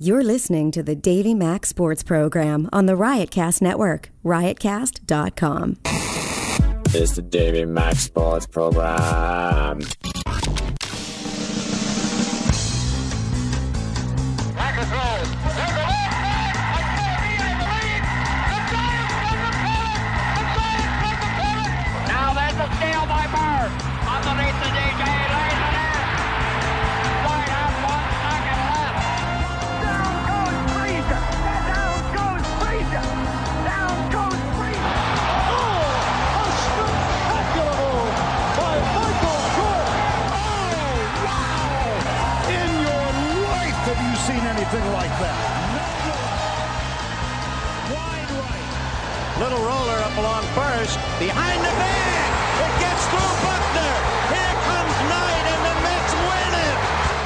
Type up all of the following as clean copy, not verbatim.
You're listening to the Davey Mac Sports Program on the Riotcast Network, riotcast.com. It's the Davey Mac Sports Program. Now there's a steal by Bird. Underneath the DJ, lays it in. Right out, 1 second left. Down goes Frazier. Down goes Frazier. Down goes Frazier. Oh, a spectacular move by Michael Jordan. Oh, wow. In your life have you seen anything like that? Wide right. Little roller up along first. Behind the bag. It gets through Buckner. Here comes Knight, and the Mets win it.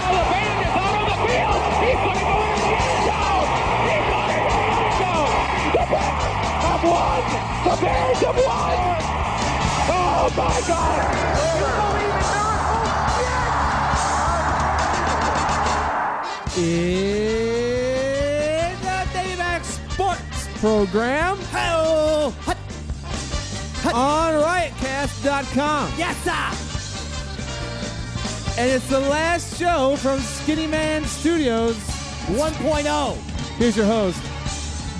Oh, the band is out on the field. He's going to go in the end zone. He's going to go in the end zone. The Bears have won. The Bears have won. Oh, my God. You believe in miracles? It's the Davey Mac Sports Program. Hello. On riotcast.com. Yes, sir. And it's the last show from SkinnyMan Studios 1.0. Here's your host,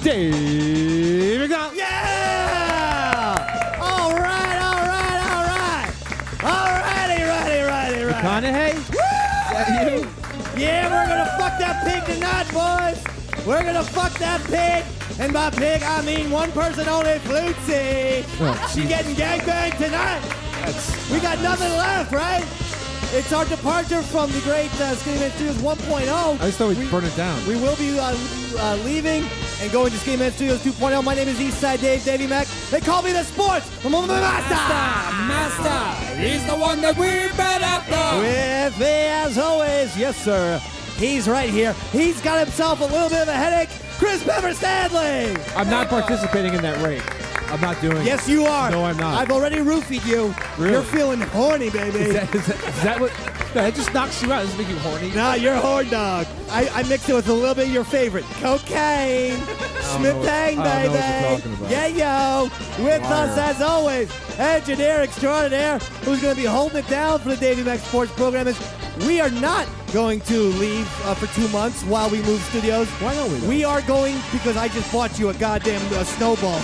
Dave McDonald. Yeah! All right. Righty. McConaughey? Is that you? Yeah, we're going to fuck that pig tonight, boys. We're going to fuck that pig. And by pig, I mean one person only, Flutzy. Oh, She getting gangbanged tonight. We got nothing left, right? It's our departure from the great SkinnyMan Studios 1.0. I just thought we'd burn it down. We will be leaving and going to SkinnyMan Studios 2.0. My name is Eastside Dave, Davey Mac. They call me the sports master. He's the one that we've been after. With me, as always, yes, sir. He's right here. He's got himself a little bit of a headache. Chris Pepper Stanley. I'm not participating in that raid. I'm not doing it. Yes, you are. No, I'm not. I've already roofied you. Really? You're feeling horny, baby. Is that what? No, that just knocks you out. Doesn't make you horny. Nah, you're a horn dog. I mixed it with a little bit of your favorite. Cocaine. Schmittang, baby. I don't know what you're talking about. Yeah, yo. With us, as always, engineer extraordinaire, who's going to be holding it down for the Davey Mac Sports Program. We are not going to leave for 2 months while we move studios. Why don't we? We are going because I just bought you a goddamn snowball.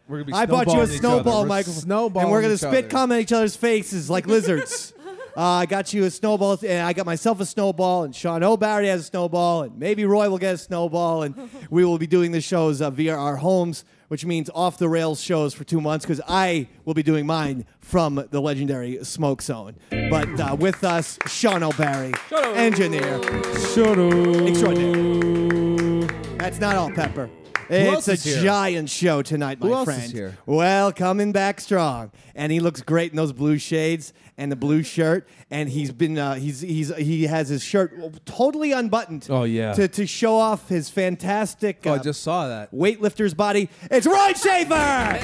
We're gonna be I bought you a snowball microphone. and we're going to spit cum in each other's faces like lizards. I got you a snowball, and I got myself a snowball, and Sean O'Barry has a snowball, and maybe Roy will get a snowball, and we will be doing the shows via our homes, which means off-the-rails shows for 2 months, because I will be doing mine from the legendary Smoke Zone. But with us, Sean O'Barry, engineer, extraordinaire. That's not all, Pepper. It's a giant show tonight, my friend. Who else is here? Well, coming back strong, and he looks great in those blue shades and the blue shirt, and he has his shirt totally unbuttoned. Oh, yeah. To show off his fantastic. I just saw that. Weightlifter's body. It's Roy Schaefer.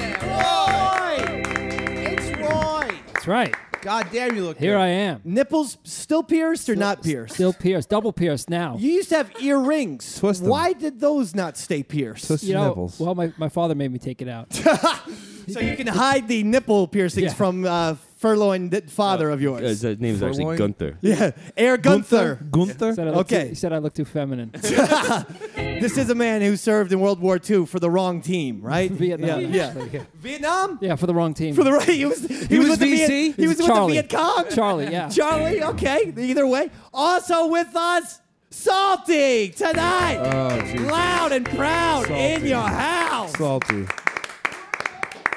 It's Roy. That's right. God damn, you look Here good. I am. Nipples still pierced or not pierced? Still pierced. Double pierced now. You used to have earrings. Twist them. Why did those not stay pierced? Twist You your know, nipples. well, my father made me take it out. So you can hide the nipple piercings Yeah. from furloughed father of yours. His name is actually Furloin? Gunther. Yeah, Air Gunther. Gunther? Said I look Okay. He said I look too feminine. This is a man who served in World War II for the wrong team, right? Vietnam, Yeah. actually, yeah. Vietnam? Yeah, for the wrong team. For the right. He was was with the VC? He was with Charlie. the Viet Cong. Charlie, yeah. Charlie, okay. Either way. Also with us, Salty tonight. Oh, geez. Loud and proud Salty. in your house. Salty.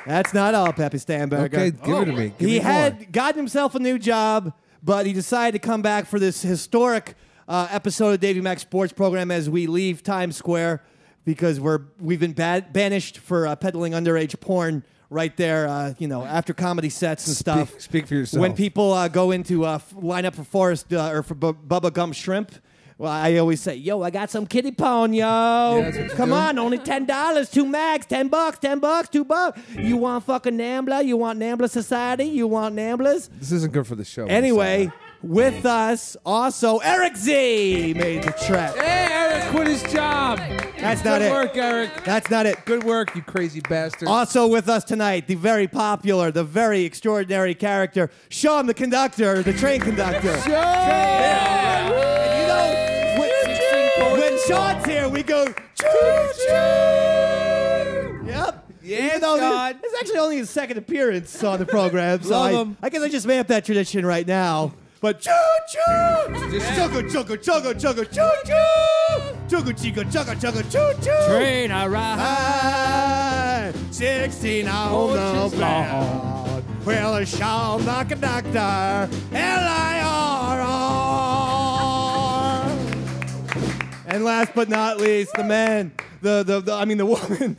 That's not all, Peppy Stamberger. Okay, give it to me. Give He me had more. gotten himself a new job, but he decided to come back for this historic episode of Davey Mac Sports Program as we leave Times Square because we've been banished for peddling underage porn right there, after comedy sets and stuff. Speak for yourself. When people go into line up for Forrest or for Bubba Gum Shrimp, well, I always say, yo, I got some kitty porn, yo. that's what you Come do. on, only $10, 2 mags, $10, $2. You want fucking Nambla? You want Nambla Society? You want Namblers? This isn't good for the show. Anyway, with us, also, Eric Z made the trek. Hey, Eric quit his job. That's not it. Good work, Eric. That's not it. Good work, you crazy bastard. Also with us tonight, the very popular, the very extraordinary character, Sean the conductor, the train conductor. Sean! Yeah. And you know, when Sean's here, we go, choo-choo! Yep. Yeah, Even though Sean. it's actually only his second appearance on the program, so Love him. I guess I just made up that tradition right now. But choo-choo! Chugga, chugga, chugga, chugga, choo-choo! Chugga, chugga, chugga, chugga, choo-choo! Train arrive. 16 on the bell. Well, Sean the conductor, L-I-R-R. And last but not least, the man, the woman,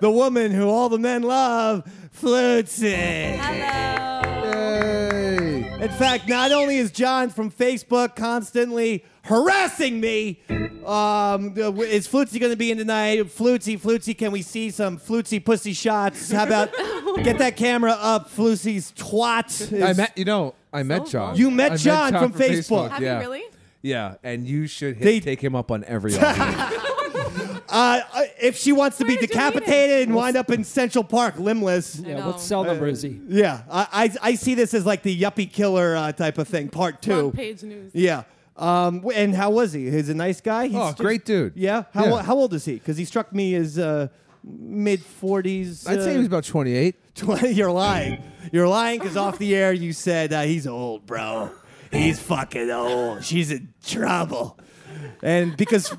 the woman who all the men love, Flutzy. Hello. Hey. In fact, not only is John from Facebook constantly harassing me, is Flutzy going to be in tonight? Flutzy, can we see some Flutzy pussy shots? How about get that camera up, Flutzy's twat? I met John. You met I John from Facebook. Have yeah. you really? Yeah, and you should They- take him up on every offer. If she wants to be Where did you meet decapitated and wind up in Central Park limbless. Yeah, know. what cell number is he? Yeah, I see this as like the yuppie killer type of thing, part 2. Front page news. Yeah. And how was he? He's a nice guy? He's Great dude. Yeah? How old is he? Because he struck me as mid-40s. I'd say he was about 28. 20. You're lying. You're lying because off the air you said he's old, bro. He's fucking old. She's in trouble. And because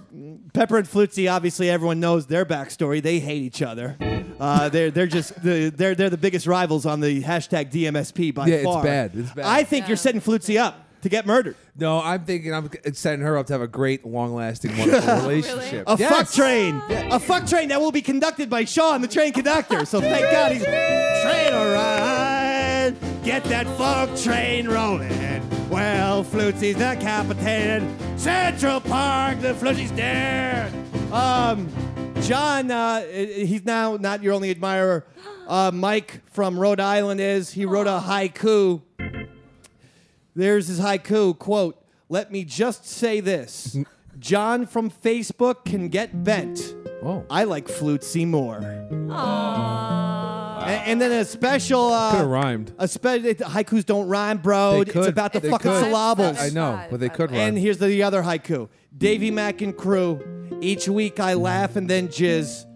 Pepper and Flutzy, obviously everyone knows their backstory. They hate each other. They're the biggest rivals on the hashtag DMSP by Yeah, far. it's bad. It's bad. I think you're setting Flutzy up to get murdered. No, I'm thinking I'm setting her up to have a great, long-lasting, wonderful relationship. A Yes. fuck train. A fuck train that will be conducted by Sean, the train conductor. So thank God he's train ride. Get that fuck train rolling. Well, Flutzy's decapitated. Central Park, the Flutzy's dead. John, he's now not your only admirer. Mike from Rhode Island is. He wrote a haiku. There's his haiku, quote, "Let me just say this. John from Facebook can get bent. Oh. I like Flutzy more." Aww. And then a special... Could have rhymed. Haikus don't rhyme, bro. They could. It's about the They fucking could. syllables. I know, but they could rhyme. And here's the other haiku. Davey Mac and crew. Each week I laugh and then jizz.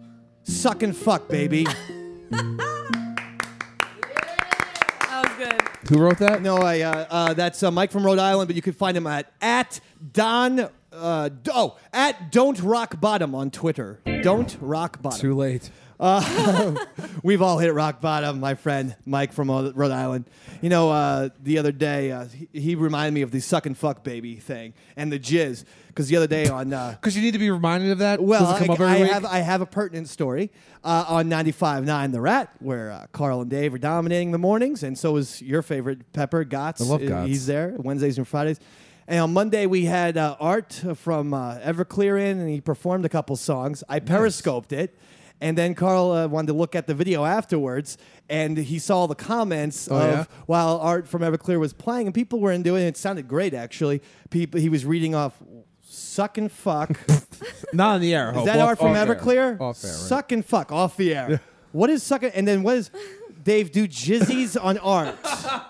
Suck and fuck, baby. That was good. Who wrote that? No, that's Mike from Rhode Island, but you can find him at Don't Rock Bottom on Twitter. Don't Rock Bottom. Too late. We've all hit rock bottom, my friend Mike from Rhode Island. You know, the other day, he reminded me of the suck and fuck baby thing and the jizz. Because the other day on... Because you need to be reminded of that? Well, Does it come up every week? I have a pertinent story on 95.9 The Rat, where Carl and Dave are dominating the mornings, and so is your favorite Pepper, Gotts. I love Gotts. He's there Wednesdays and Fridays. And on Monday, we had Art from Everclear in, and he performed a couple songs. I periscoped it. And then Carl wanted to look at the video afterwards, and he saw the comments while Art from Everclear was playing, and people were into it. And it sounded great, actually. He was reading off "suck and fuck." Not on the air. Is that Art from Everclear? Off air, right? Suck and fuck off the air. Yeah. What is suck? And then what is Dave do? Jizzies on Art.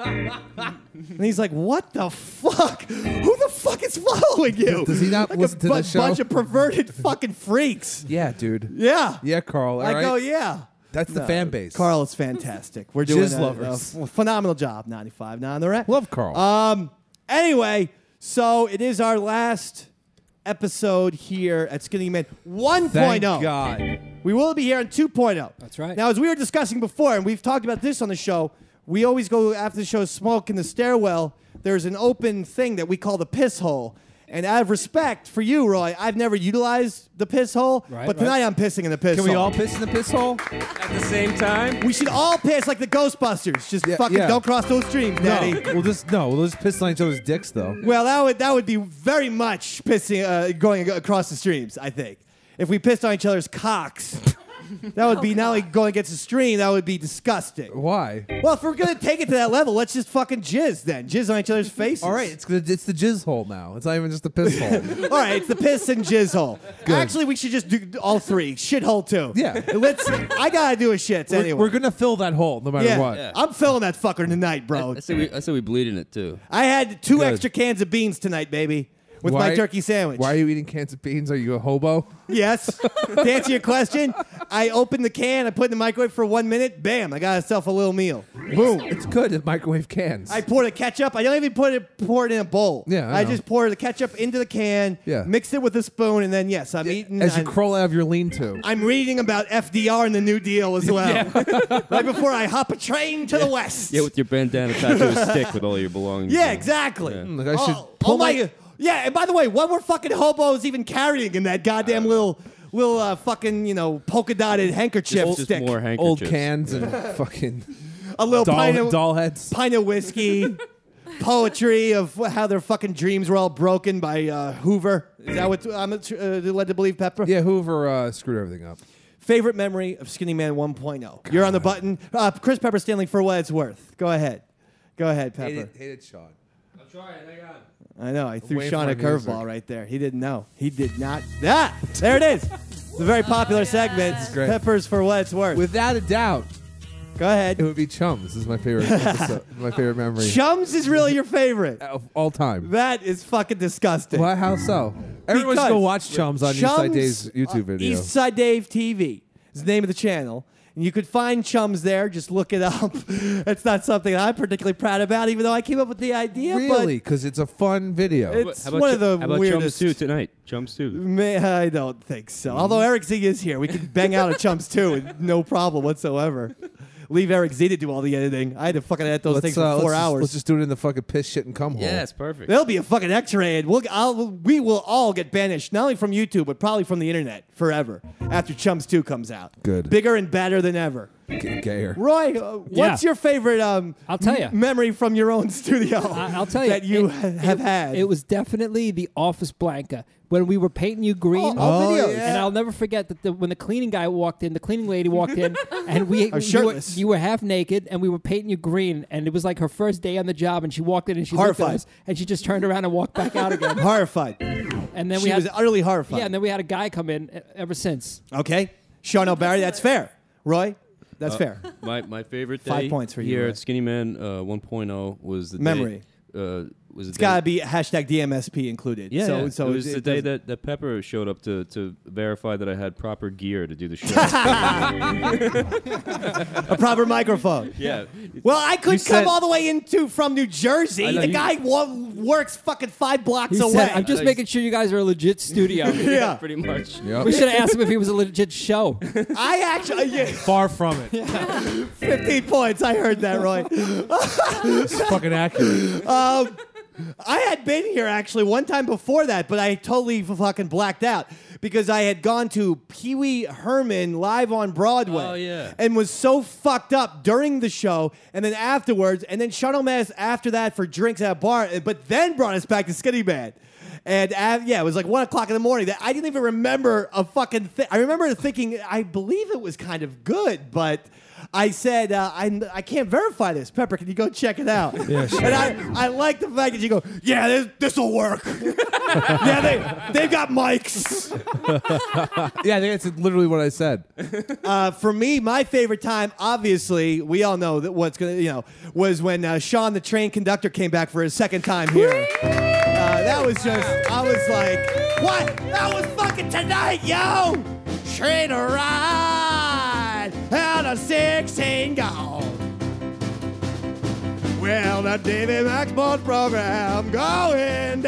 And he's like, "What the fuck? Who the fuck is following you?" Does he not listen to the show? Bunch of perverted fucking freaks. Yeah, dude. Yeah. Yeah, Carl. I go, yeah. That's the fan base. Carl is fantastic. We're doing Jizz a lovers. phenomenal job. 95.9 The Rat. Love Carl. Anyway, so it is our last episode here at Skinny Man 1.0. Thank God. We will be here on 2.0. That's right. Now, as we were discussing before, and we've talked about this on the show, we always go after the show smoke in the stairwell. There's an open thing that we call the piss hole. And out of respect for you, Roy, I've never utilized the piss hole, but tonight I'm pissing in the piss hole. Can we all piss in the piss hole? At the same time? We should all piss like the Ghostbusters. Just fucking don't cross those streams, Daddy. We'll just piss on each other's dicks, though. Well, that would be very much pissing going across the streams, I think. If we pissed on each other's cocks, That would be not only going against the stream, that would be disgusting. Why? Well, if we're going to take it to that level, let's just fucking jizz then. Jizz on each other's faces. All right, it's the jizz hole now. It's not even just the piss hole. All right, it's the piss and jizz hole. Actually, we should just do all three. Shit hole too. Yeah. I got to do a shits anyway. We're going to fill that hole no matter what. Yeah. I'm filling that fucker tonight, bro. I say we bleed in it too. I had 2 Good. extra cans of beans tonight, baby, with Why- my turkey sandwich. Why are you eating cans of beans? Are you a hobo? Yes. To answer your question, I opened the can, I put it in the microwave for 1 minute, bam, I got myself a little meal. Boom. It's good in microwave cans. I poured the ketchup. I don't even pour it in a bowl. Yeah, I I know. just poured the ketchup into the can, Yeah. mixed it with a spoon, and then, yes, I'm eating. As you I'm- crawl out of your lean-to. I'm reading about FDR and the New Deal as well. Right before I hop a train to the west. Yeah, with your bandana tied to a stick with all your belongings. Yeah, in. exactly. Yeah. Look, I should Oh pull my. Yeah, and by the way, what were fucking hobos even carrying in that goddamn little fucking polka dotted handkerchief Just stick? more handkerchiefs. old cans and fucking A little doll heads. pint of whiskey. Poetry of how their fucking dreams were all broken by Hoover. Is that what I'm led to believe, Pepper? Yeah, Hoover screwed everything up. Favorite memory of Skinny Man 1.0. You're on the button. Chris Pepper Stanley for what it's worth. Go ahead. Go ahead, Pepper. Hated Sean. I'm trying. Hang on. I know. I threw Wait Sean for a my music. curveball right there. He didn't know. He did not. Ah, there it is. It's a very popular segment. great. Peppers for what it's worth. Without a doubt, Go ahead. it would be Chums. This is my favorite episode, my favorite memory Chums is really your favorite. of all time. That is fucking disgusting. Why? How so? Everyone should go Because watch Chums on Eastside Dave's YouTube video. Eastside Dave TV is the name of the channel. And you could find Chums there. Just look it up. It's not something I'm particularly proud about, even though I came up with the idea. Really? Because it's a fun video. It's one of the how about weirdest. Chums 2 tonight? Chums 2. I don't think so. Although Eric Z is here, we could bang out a Chums too, with no problem whatsoever. Leave Eric Z to do all the editing. I had to fucking edit those things for 4 hours. Let's just do it in the fucking piss, shit, and cum hole. Yeah, it's perfect. There'll be a fucking X-ray, and we will all get banished, not only from YouTube, but probably from the internet forever after Chums 2 comes out. Good. Bigger and badder than ever. Gayer. Roy, what's your favorite I'll tell you. memory from your own studio I'll tell you that you have had? It was definitely the Office Blanca when we were painting you green. Oh, videos. And I'll never forget that when the cleaning guy walked in, the cleaning lady walked in, and shirtless. you were half naked, and we were painting you green, and it was like her first day on the job, and she walked in and she looked at Horrified. us, and she just turned around and walked back out again. Horrified. And then She was utterly horrified. yeah, and then we had a guy come in ever since. Okay. Sean O'Barry, that's fair. Roy, that's fair. My favorite day 5 points for you, here Ray. at Skinny Man 1.0 was the Memory. Day, was the It's day. got to be hashtag DMSP included. Yeah, So, yeah. so it was the day doesn't- that Pepper showed up to verify that I had proper gear to do the show. a proper microphone. Yeah. Well, I could You come said- all the way from New Jersey. I know, The you- guy works fucking 5 blocks He away. said, I'm just I- making sure you guys are a legit studio. Yeah. Pretty much. Yep. We should have asked him if he was a legit show. I actually, Far from it. 15 points. I heard that, Roy. It's fucking accurate. I had been here actually one time before that, but I totally fucking blacked out because I had gone to Pee Wee Herman live on Broadway. Oh, yeah. And was so fucked up during the show and then afterwards, and then shuttled us after that for drinks at a bar, but then brought us back to Skinny Man. And it was like 1 o'clock in the morning. That I didn't even remember a fucking thing. I remember thinking, I believe it was kind of good, but I said, I can't verify this. Pepper, can you go check it out? Yeah, sure. And I like the fact that you go, yeah, this will work. Yeah, they've got mics. Yeah, I think that's literally what I said. For me, my favorite time, obviously, we all know that was when Sean, the train conductor, came back for his second time here. That was just, I was like, what? That was fucking tonight, yo! Train a ride out of 16 gone. Well, the Davey Mac Sports Program going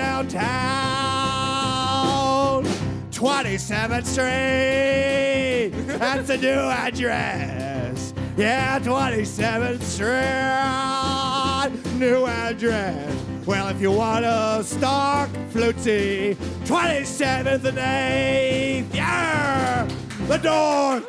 downtown. 27th Street, that's the new address. Yeah, 27th Street, new address. Well, if you want a stock flutey, 27th and 8th, yeah, the door.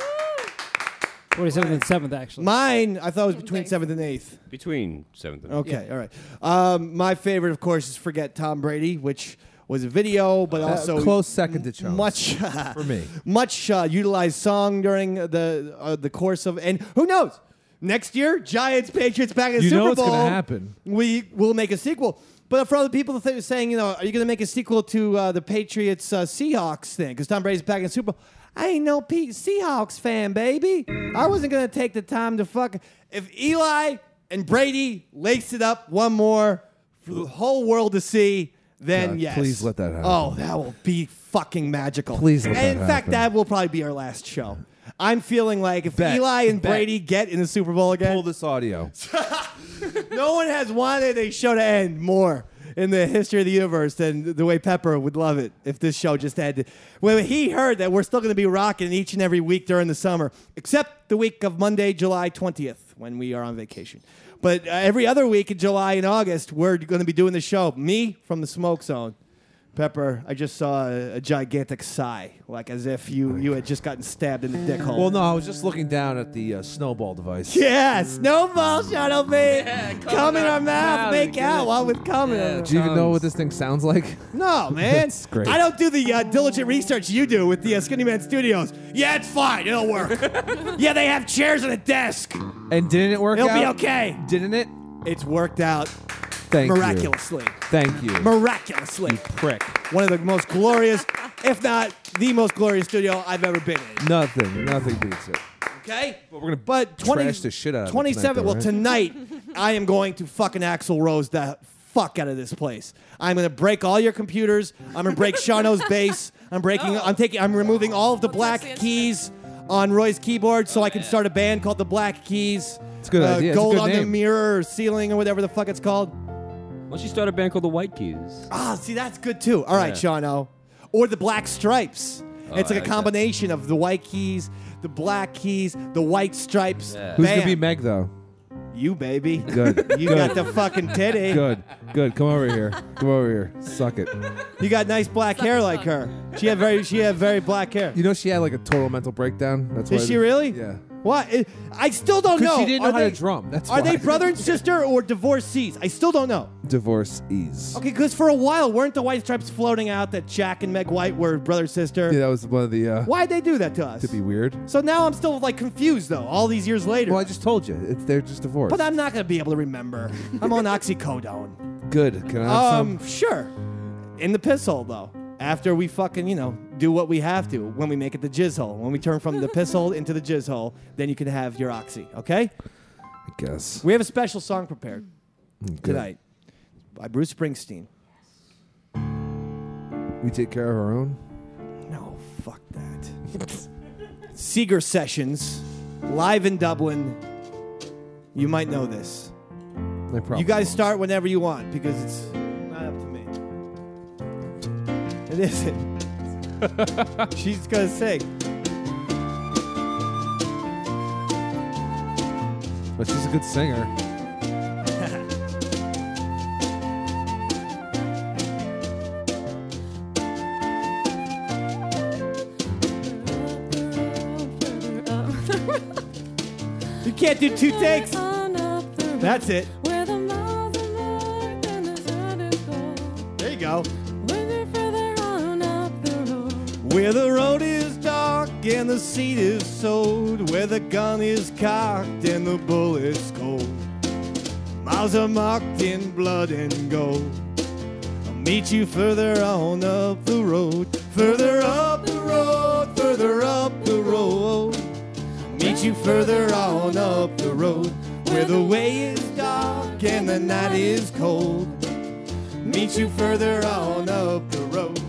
47th and 7th, actually. Mine, I thought it was between 7th and 8th. Between 7th and Okay, all right. My favorite, of course, is Forget Tom Brady, which was a video, but also close second to Chunks. Much for me. Much utilized song during the course of, and who knows? Next year, Giants, Patriots back in the You Super know what's Bowl. gonna happen. We will make a sequel. But for other people saying, are you going to make a sequel to the Patriots Seahawks thing? Because Tom Brady's back in the Super Bowl. I ain't no Seahawks fan, baby. I wasn't going to take the time to fuck. If Eli and Brady laced it up one more for the whole world to see, then God, yes. please let that happen. Oh, that will be fucking magical. Please let and that in fact, happen. that will probably be our last show. I'm feeling like if Bet. Eli and Bet. Brady get in the Super Bowl again, Pull this audio. no one has wanted a show to end more in the history of the universe than the way Pepper would love it if this show just ended. When he heard that we're still going to be rocking each and every week during the summer, except the week of Monday, July 20th, when we are on vacation. But every other week in July and August, we're going to be doing the show. Me from the Smoke Zone. Pepper, I just saw a gigantic sigh, like as if you had just gotten stabbed in the dick hole. Well, no, I was just looking down at the snowball device. Yeah, snowball, Shadow Bay. Come in our mouth, make out while we're coming. Do you even know what this thing sounds like? No, man. That's great. I don't do the diligent research you do with the SkinnyMan Studios. Yeah, it's fine. It'll work. Yeah, they have chairs and a desk. And didn't it work It'll out? be okay. Didn't it? It's worked out Thank miraculously. you. Thank you. Miraculously. You prick. One of the most glorious, if not the most glorious studio I've ever been in. Nothing beats it. Okay? But we're gonna But 20, trash the shit out of it 27. tonight, Well, though, right? tonight I am going to fucking Axl Rose the fuck out of this place. I'm going to break all your computers. I'm going to break Shano's bass. I'm removing all of the black keys on Roy's keyboard so I can start a band called the Black Keys. It's a good idea. It's a Gold good on the name. mirror or ceiling or whatever the fuck it's called. Why don't you start a band called the White Keys? Ah, see, that's good too. All right, Yeah. Shano. Or the Black Stripes. It's I like a like combination of the White Keys, the Black Keys, the White Stripes. Yeah. Who's gonna Bam. be Meg though? You, baby. Good. You got the fucking titty. Good. Come over here. Come over here. Suck it. You got nice black hair like her. She had very black hair. You know she had like a total mental breakdown. That's why. Is she really? Yeah. What? I still don't know. Because she didn't know Are how they- to drum. That's Are why. they brother and sister or divorcees? I still don't know. Divorcees. Okay, because for a while, weren't the White Stripes floating out that Jack and Meg White were brother sister? Yeah, that was one of the. Why'd they do that to us? To be weird. So now I'm still like confused though, all these years later. Well, I just told you. They're just divorced. But I'm not gonna be able to remember. I'm on oxycodone. Good. Can I have some? Sure. In the piss hole though. After we fucking, do what we have to when we make it the jizz hole. When we turn from the piss hole into the jizz hole, then you can have your oxy, okay? I guess. We have a special song prepared Good. tonight by Bruce Springsteen. We take care of our own. No, fuck that. Seeger Sessions, live in Dublin. You might know this. I probably You guys won't. start whenever you want because it's not up to me. It isn't. She's gonna sing. But she's a good singer. You can't do 2 takes. That's it. There you go. Where the road is dark and the seed is sowed, where the gun is cocked and the bullet's cold. Miles are marked in blood and gold. I'll meet you further on up the road, further up the road, further up the road. Meet you further on up the road, where the way is dark and the night is cold. Meet you further on up the road.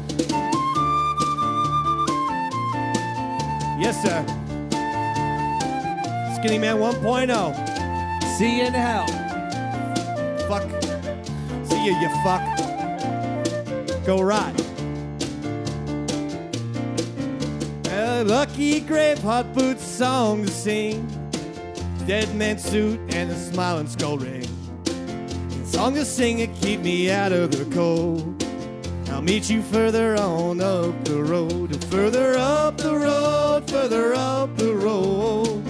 Yes, sir. Skinny Man 1.0. See you in hell. Fuck. See you fuck. Go right. A lucky grave, hot boots song to sing. Dead man suit and a smiling skull ring. Song to sing and keep me out of the cold. I'll meet you further on up the road, further up the road, further up the road.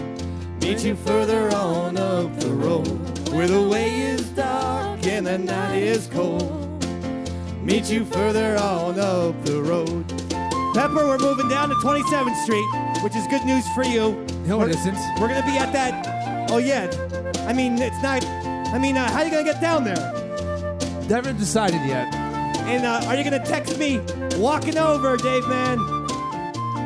Meet you further on up the road, where the way is dark and the night is cold. meet you further on up the road. Pepper, we're moving down to 27th Street, which is good news for you. No, it isn't. We're going to be at that. Oh, yeah. I mean, it's not. I mean, how are you going to get down there? Haven't decided yet. And are you going to text me walking over, Dave, man?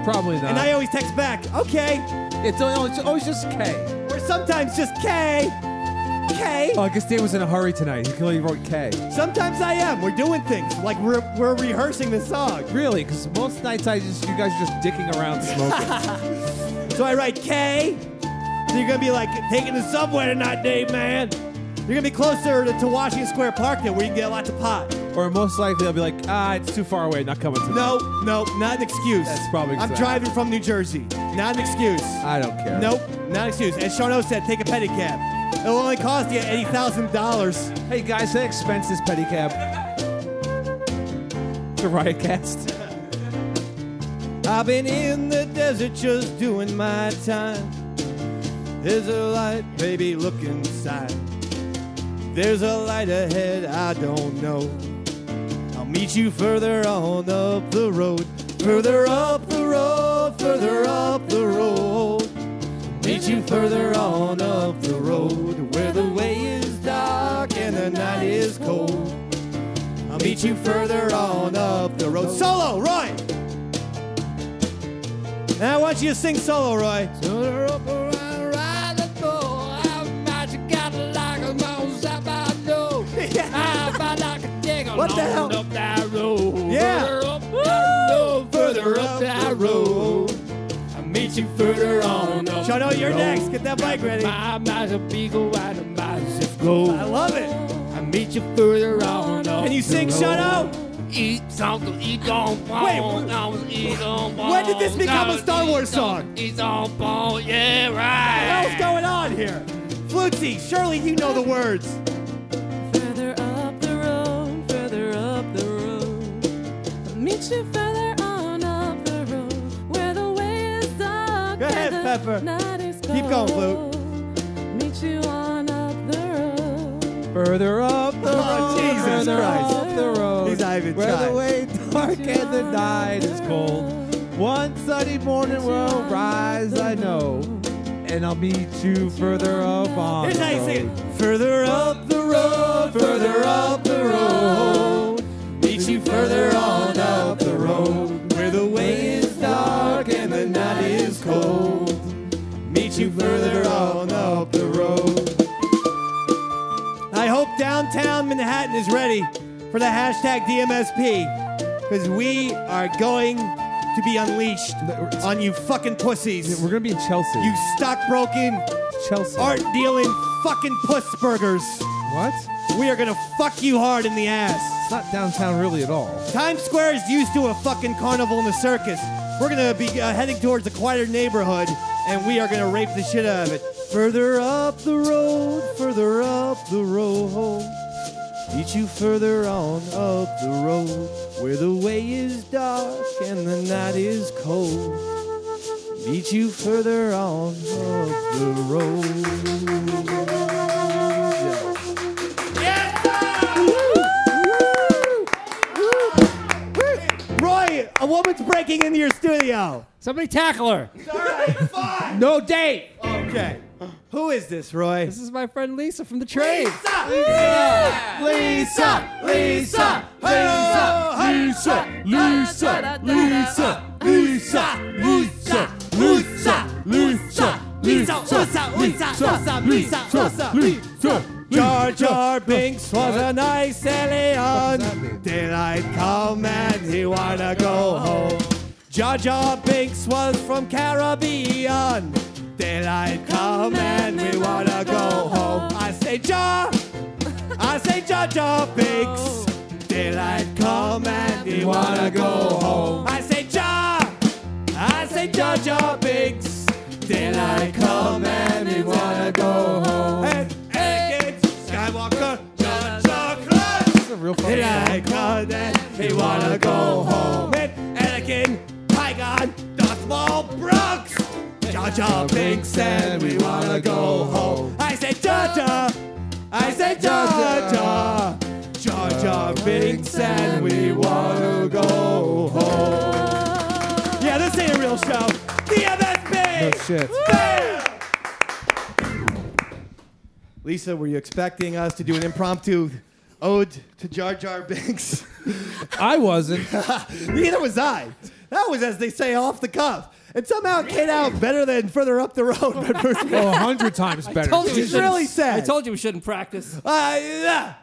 Probably not. And I always text back, okay. It's always just K. Or sometimes just K. K. Oh, I guess Dave was in a hurry tonight. He clearly wrote K. Sometimes I am. We're doing things. Like we're rehearsing the song. Really? Because most nights you guys are just dicking around smoking. So I write K. So you're going to be like taking the subway tonight, Dave, man. You're going to be closer to Washington Square Park there where you can get lots of pot. Or most likely I'll be like, it's too far away, not coming to No, not an excuse. That's probably I'm exactly. driving from New Jersey. Not an excuse. I don't care. Nope, not an excuse. As Sean O said, take a pedicab. It'll only cost you $80,000. Hey guys, say expense this pedicab. The Riotcast. I've been in the desert just doing my time. There's a light, baby, look inside. There's a light ahead, I don't know. I'll meet you further on up the road. Further up the road, further up the road. Meet you further on up the road, where the way is dark and the night is cold. I'll meet you further on up the road. Solo, Roy! Now I want you to sing solo, Roy. What the hell? Up that road. Yeah. Further up that road. I'll meet you further on up. Sean O, you're next. Get that mic ready. I love it. I'll meet you further on up. Can you sing, Sean O? Eat something, eat on bone. Wait, Eat on bone. when did this become a Star Wars song? Eat on bone, yeah, right. What the hell's going on here? Flutzy, surely you know the words. Further up the road, further up the road. I'll meet you further on up the road, where the way is dark. Go ahead, and the Pepper. night is Keep going, Flute. cold. Meet you on up the road. Further up the road. Oh, Jesus further Christ. up the road. He's not even where trying. the way dark and the night is cold. One sunny morning will rise, I know. And I'll meet you further up on Here's the how you road. sing it. Further up the road, further up the road. Meet you further on up the road, where the way is dark and the night is cold. Meet you further on up the road. I hope downtown Manhattan is ready for the hashtag DMSP, because we are going to be unleashed on you fucking pussies. We're going to be in Chelsea. You stockbroken, Chelsea. art dealing fucking pussburgers. What? We are gonna fuck you hard in the ass. It's not downtown really at all. Times Square is used to a fucking carnival and a circus. We're gonna be heading towards a quieter neighborhood, and we are gonna rape the shit out of it. Further up the road, further up the road. Meet you further on up the road, where the way is dark and the night is cold. Meet you further on up the road. Roy, a woman's breaking into your studio. Somebody tackle her. All right, fine. No date. Okay. Who is this, Roy? This is my friend Lisa from the train. Lisa! Lisa! Lisa! Lisa! Lisa! Lisa! Lisa! Lisa! Lisa! Jar Jar Binks was a nice alien. Daylight come and he wanna go home. Jar Jar Binks was from Caribbean. Daylight come and we wanna go home. I say Jar Jar Binks. Daylight come and we wanna go home. I say Jar Jar Binks. Daylight come and we wanna go home. And Anakin Skywalker, Jar Jar Binks. It's a real funny Daylight come and we wanna go home. And Anakin, Qui-Gon, Darth Maul, Brooks. Jar Jar Binks and we wanna go home. I say Jar Jar. I say Jar Jar. Jar Jar Jar Binks and we want to go home. Yeah, this ain't a real show. DMSB! No shit. Bam! Lisa, were you expecting us to do an impromptu ode to Jar Jar Binks? I wasn't. Neither was I. That was, as they say, off the cuff. And somehow it came out better than Further Up the Road. But first, 100 times better. told you we it's shouldn't- really sad. I told you we shouldn't practice. Yeah.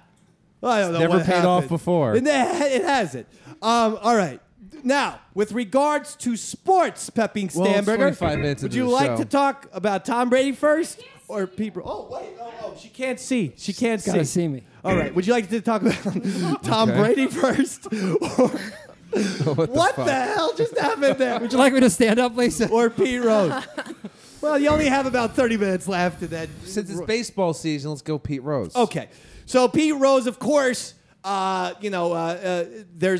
I don't know Never what paid happened. off before. It hasn't. All right. Now, with regards to sports, Pepping Well, it's Stamberger, 25 minutes would into you the like show. to talk about Tom Brady first? Or Pete? Oh, wait. Oh, she can't see. She can't see. Gotta see me. All right. Would you like to talk about Tom Brady first? Or what the hell just happened there? Would you like me to stand up, Lisa? Or Pete Rose? Well, you only have about 30 minutes left. And then Since it's baseball season, let's go Pete Rose. Okay. So Pete Rose, of course, there's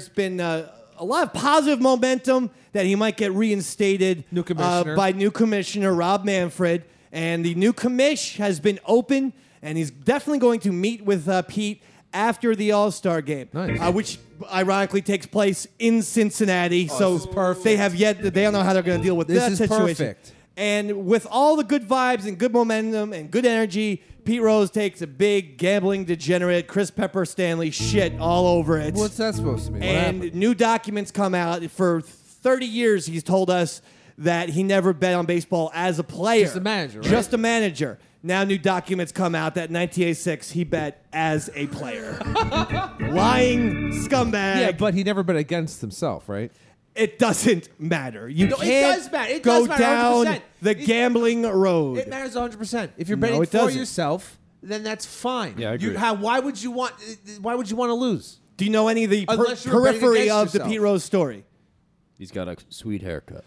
been a lot of positive momentum that he might get reinstated New commissioner. by new commissioner Rob Manfred. And the new commish has been open, and he's definitely going to meet with Pete after the All-Star game, Nice. which ironically takes place in Cincinnati. So this is perfect. they don't know how they're going to deal with This that is situation. perfect. And with all the good vibes and good momentum and good energy, Pete Rose takes a big gambling degenerate Chris Pepper Stanley shit all over it. What's that supposed to mean? What And happened? new documents come out. For 30 years, he's told us that he never bet on baseball as a player. Just a manager, right? Just a manager. Now new documents come out that in 1986 he bet as a player. Lying scumbag. Yeah, but he never bet against himself, right? It doesn't matter. You No, it can't does matter. It go does matter, down 100%. the gambling road. It matters 100%. If you're No, betting it for doesn't. yourself, then that's fine. Yeah, I agree. Why would you want to lose? Do you know any of the Unless you're betting periphery against of the yourself. Pete Rose story? He's got a sweet haircut.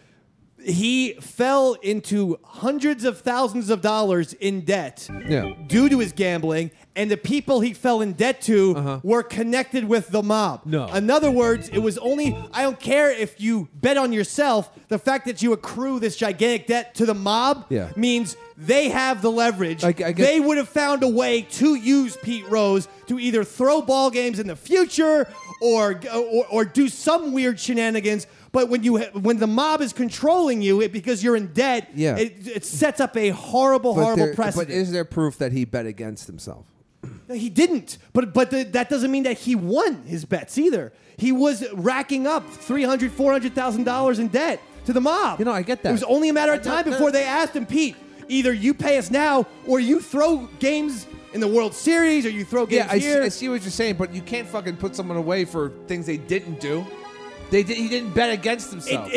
He fell into hundreds of thousands of dollars in debt Yeah. due to his gambling, and the people he fell in debt to were connected with the mob. No. In other words, it was only, I don't care if you bet on yourself, the fact that you accrue this gigantic debt to the mob Yeah. means they have the leverage. I get- They would have found a way to use Pete Rose to either throw ball games in the future or do some weird shenanigans. But when the mob is controlling you because you're in debt, Yeah. it sets up a horrible precedent. But is there proof that he bet against himself? No, he didn't. But that doesn't mean that he won his bets either. He was racking up $300,000, $400,000 in debt to the mob. You know, I get that. It was only a matter of time before they asked him, Pete, either you pay us now or you throw games in the World Series or you throw games Yeah, here. I see what you're saying, but you can't fucking put someone away for things they didn't do. He didn't bet against himself.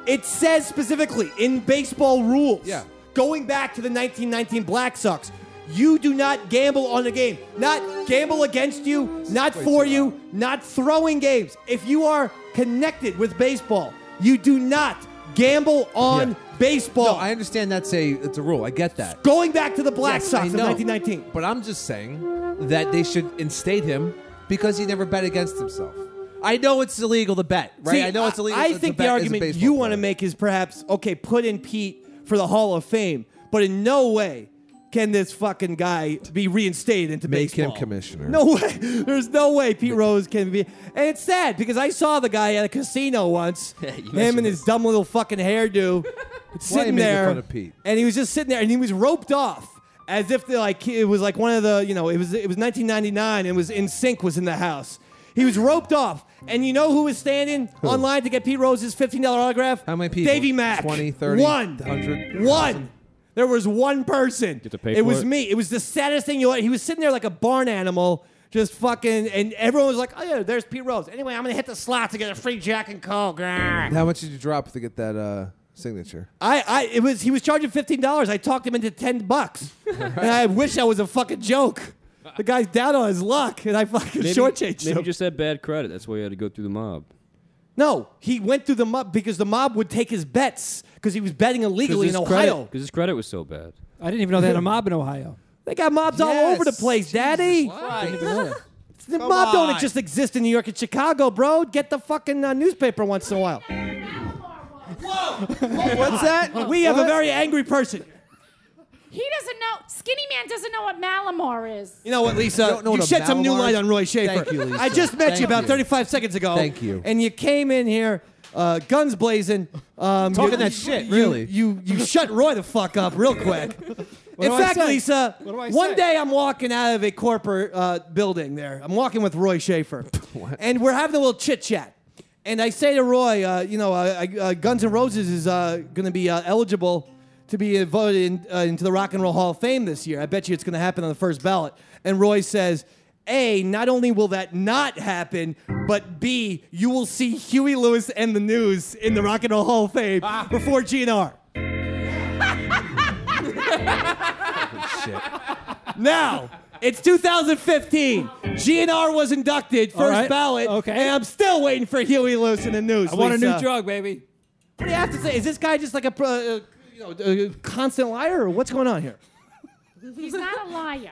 It says specifically in baseball rules, Yeah. going back to the 1919 Black Sox, you do not gamble on a game. Not gamble against you, not for you, not throwing games. If you are connected with baseball, you do not gamble on baseball. No, I understand it's a rule. I get that. Going back to the Black Yes, Sox I of know. 1919. But I'm just saying that they should instate him because he never bet against himself. I know it's illegal to bet, right? See, I know it's illegal I to think bet the as a argument baseball you want to player. make is perhaps, okay, put in Pete for the Hall of Fame, but in no way can this fucking guy be reinstated into Make baseball. him commissioner. No way. There's no way Pete Rose can be. And it's sad because I saw the guy at a casino once. Him and his dumb little fucking hairdo. Sitting making there. fun of Pete? And he was just sitting there and he was roped off as if it was like one of the, it was 1999 and was In Sync was in the house. He was roped off. And you know who was standing online to get Pete Rose's $15 autograph? How many people? Davey Mac. 20, 30, 100? One. There was one person. have to pay It for was it? me. It was the saddest thing. He was sitting there like a barn animal, just fucking, and everyone was like, oh yeah, there's Pete Rose. Anyway, I'm going to hit the slot to get a free Jack and Coke. How much did you drop to get that signature? He was charging $15. I talked him into $10. And I wish that was a fucking joke. The guy's down on his luck, and I fucking shortchanged Maybe him. he just had bad credit. That's why he had to go through the mob. No, he went through the mob because the mob would take his bets because he was betting illegally in Ohio. Because his credit was so bad. I didn't even know they had a mob in Ohio. They got mobs all Yes. over the place, Daddy. I didn't even know that. The Come mob on. don't just exist in New York and Chicago, bro. Get the fucking newspaper once in a while. What's that? We have a very angry person. He doesn't know Skinny Man doesn't know what Malamar is. You know what, Lisa? know You what a shed some new Malamar light is? on Roy Schaefer. Thank you, Lisa. I just met Thank you about you. 35 seconds ago. Thank you. And you came in here, guns blazing. Talking that shit, really. You shut Roy the fuck up real quick. In do I fact, say? Lisa, What do I one say? day I'm walking out of a corporate building there. I'm walking with Roy Schaefer. And we're having a little chit-chat. And I say to Roy, Guns N' Roses is going to be eligible to be voted into the Rock and Roll Hall of Fame this year. I bet you it's going to happen on the first ballot. And Roy says, A, not only will that not happen, but B, you will see Huey Lewis and the News in the Rock and Roll Hall of Fame before GNR. Shit. Now, it's 2015. GNR was inducted, first right. ballot, Okay. and I'm still waiting for Huey Lewis in the News. I want a new Lisa. drug, baby. What do you have to say? Is this guy just like a constant liar, or what's going on here? He's not a liar.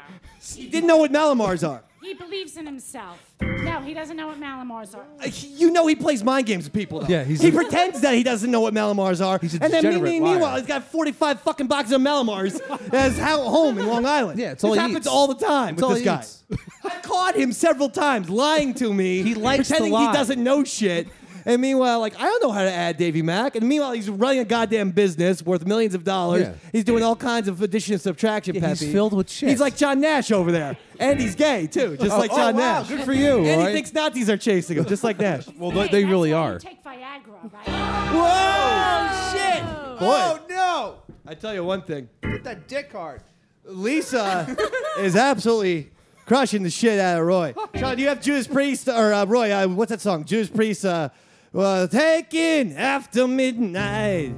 He didn't know what Malamars are. He believes in himself. No, he doesn't know what Malamars are. You know he plays mind games with people, though. Yeah, he pretends that he doesn't know what Malamars are. He's a and then degenerate meanwhile, liar. he's got 45 fucking boxes of Malamars at his home in Long Island. Yeah, it's all this he happens eats. all the time It's with all this he guy. eats. I've caught him several times lying to me. He likes to pretending lie. he doesn't know shit. And meanwhile, like, I don't know how to add Davey Mac. And meanwhile, he's running a goddamn business worth millions of dollars. Yeah. He's doing all kinds of addition and subtraction, Yeah, he's Peppy. filled with shit. He's like John Nash over there. And he's gay, too, just like John wow, Nash. good for you, And Roy. he thinks Nazis are chasing him, just like Nash. Well, Hey, they that's really why are. You take Viagra, right? Whoa, shit. Boy, no! I tell you one thing. Get that dick hard. Lisa is absolutely crushing the shit out of Roy. Sean, do you have Judas Priest or Roy? What's that song? Judas Priest. Taking after midnight,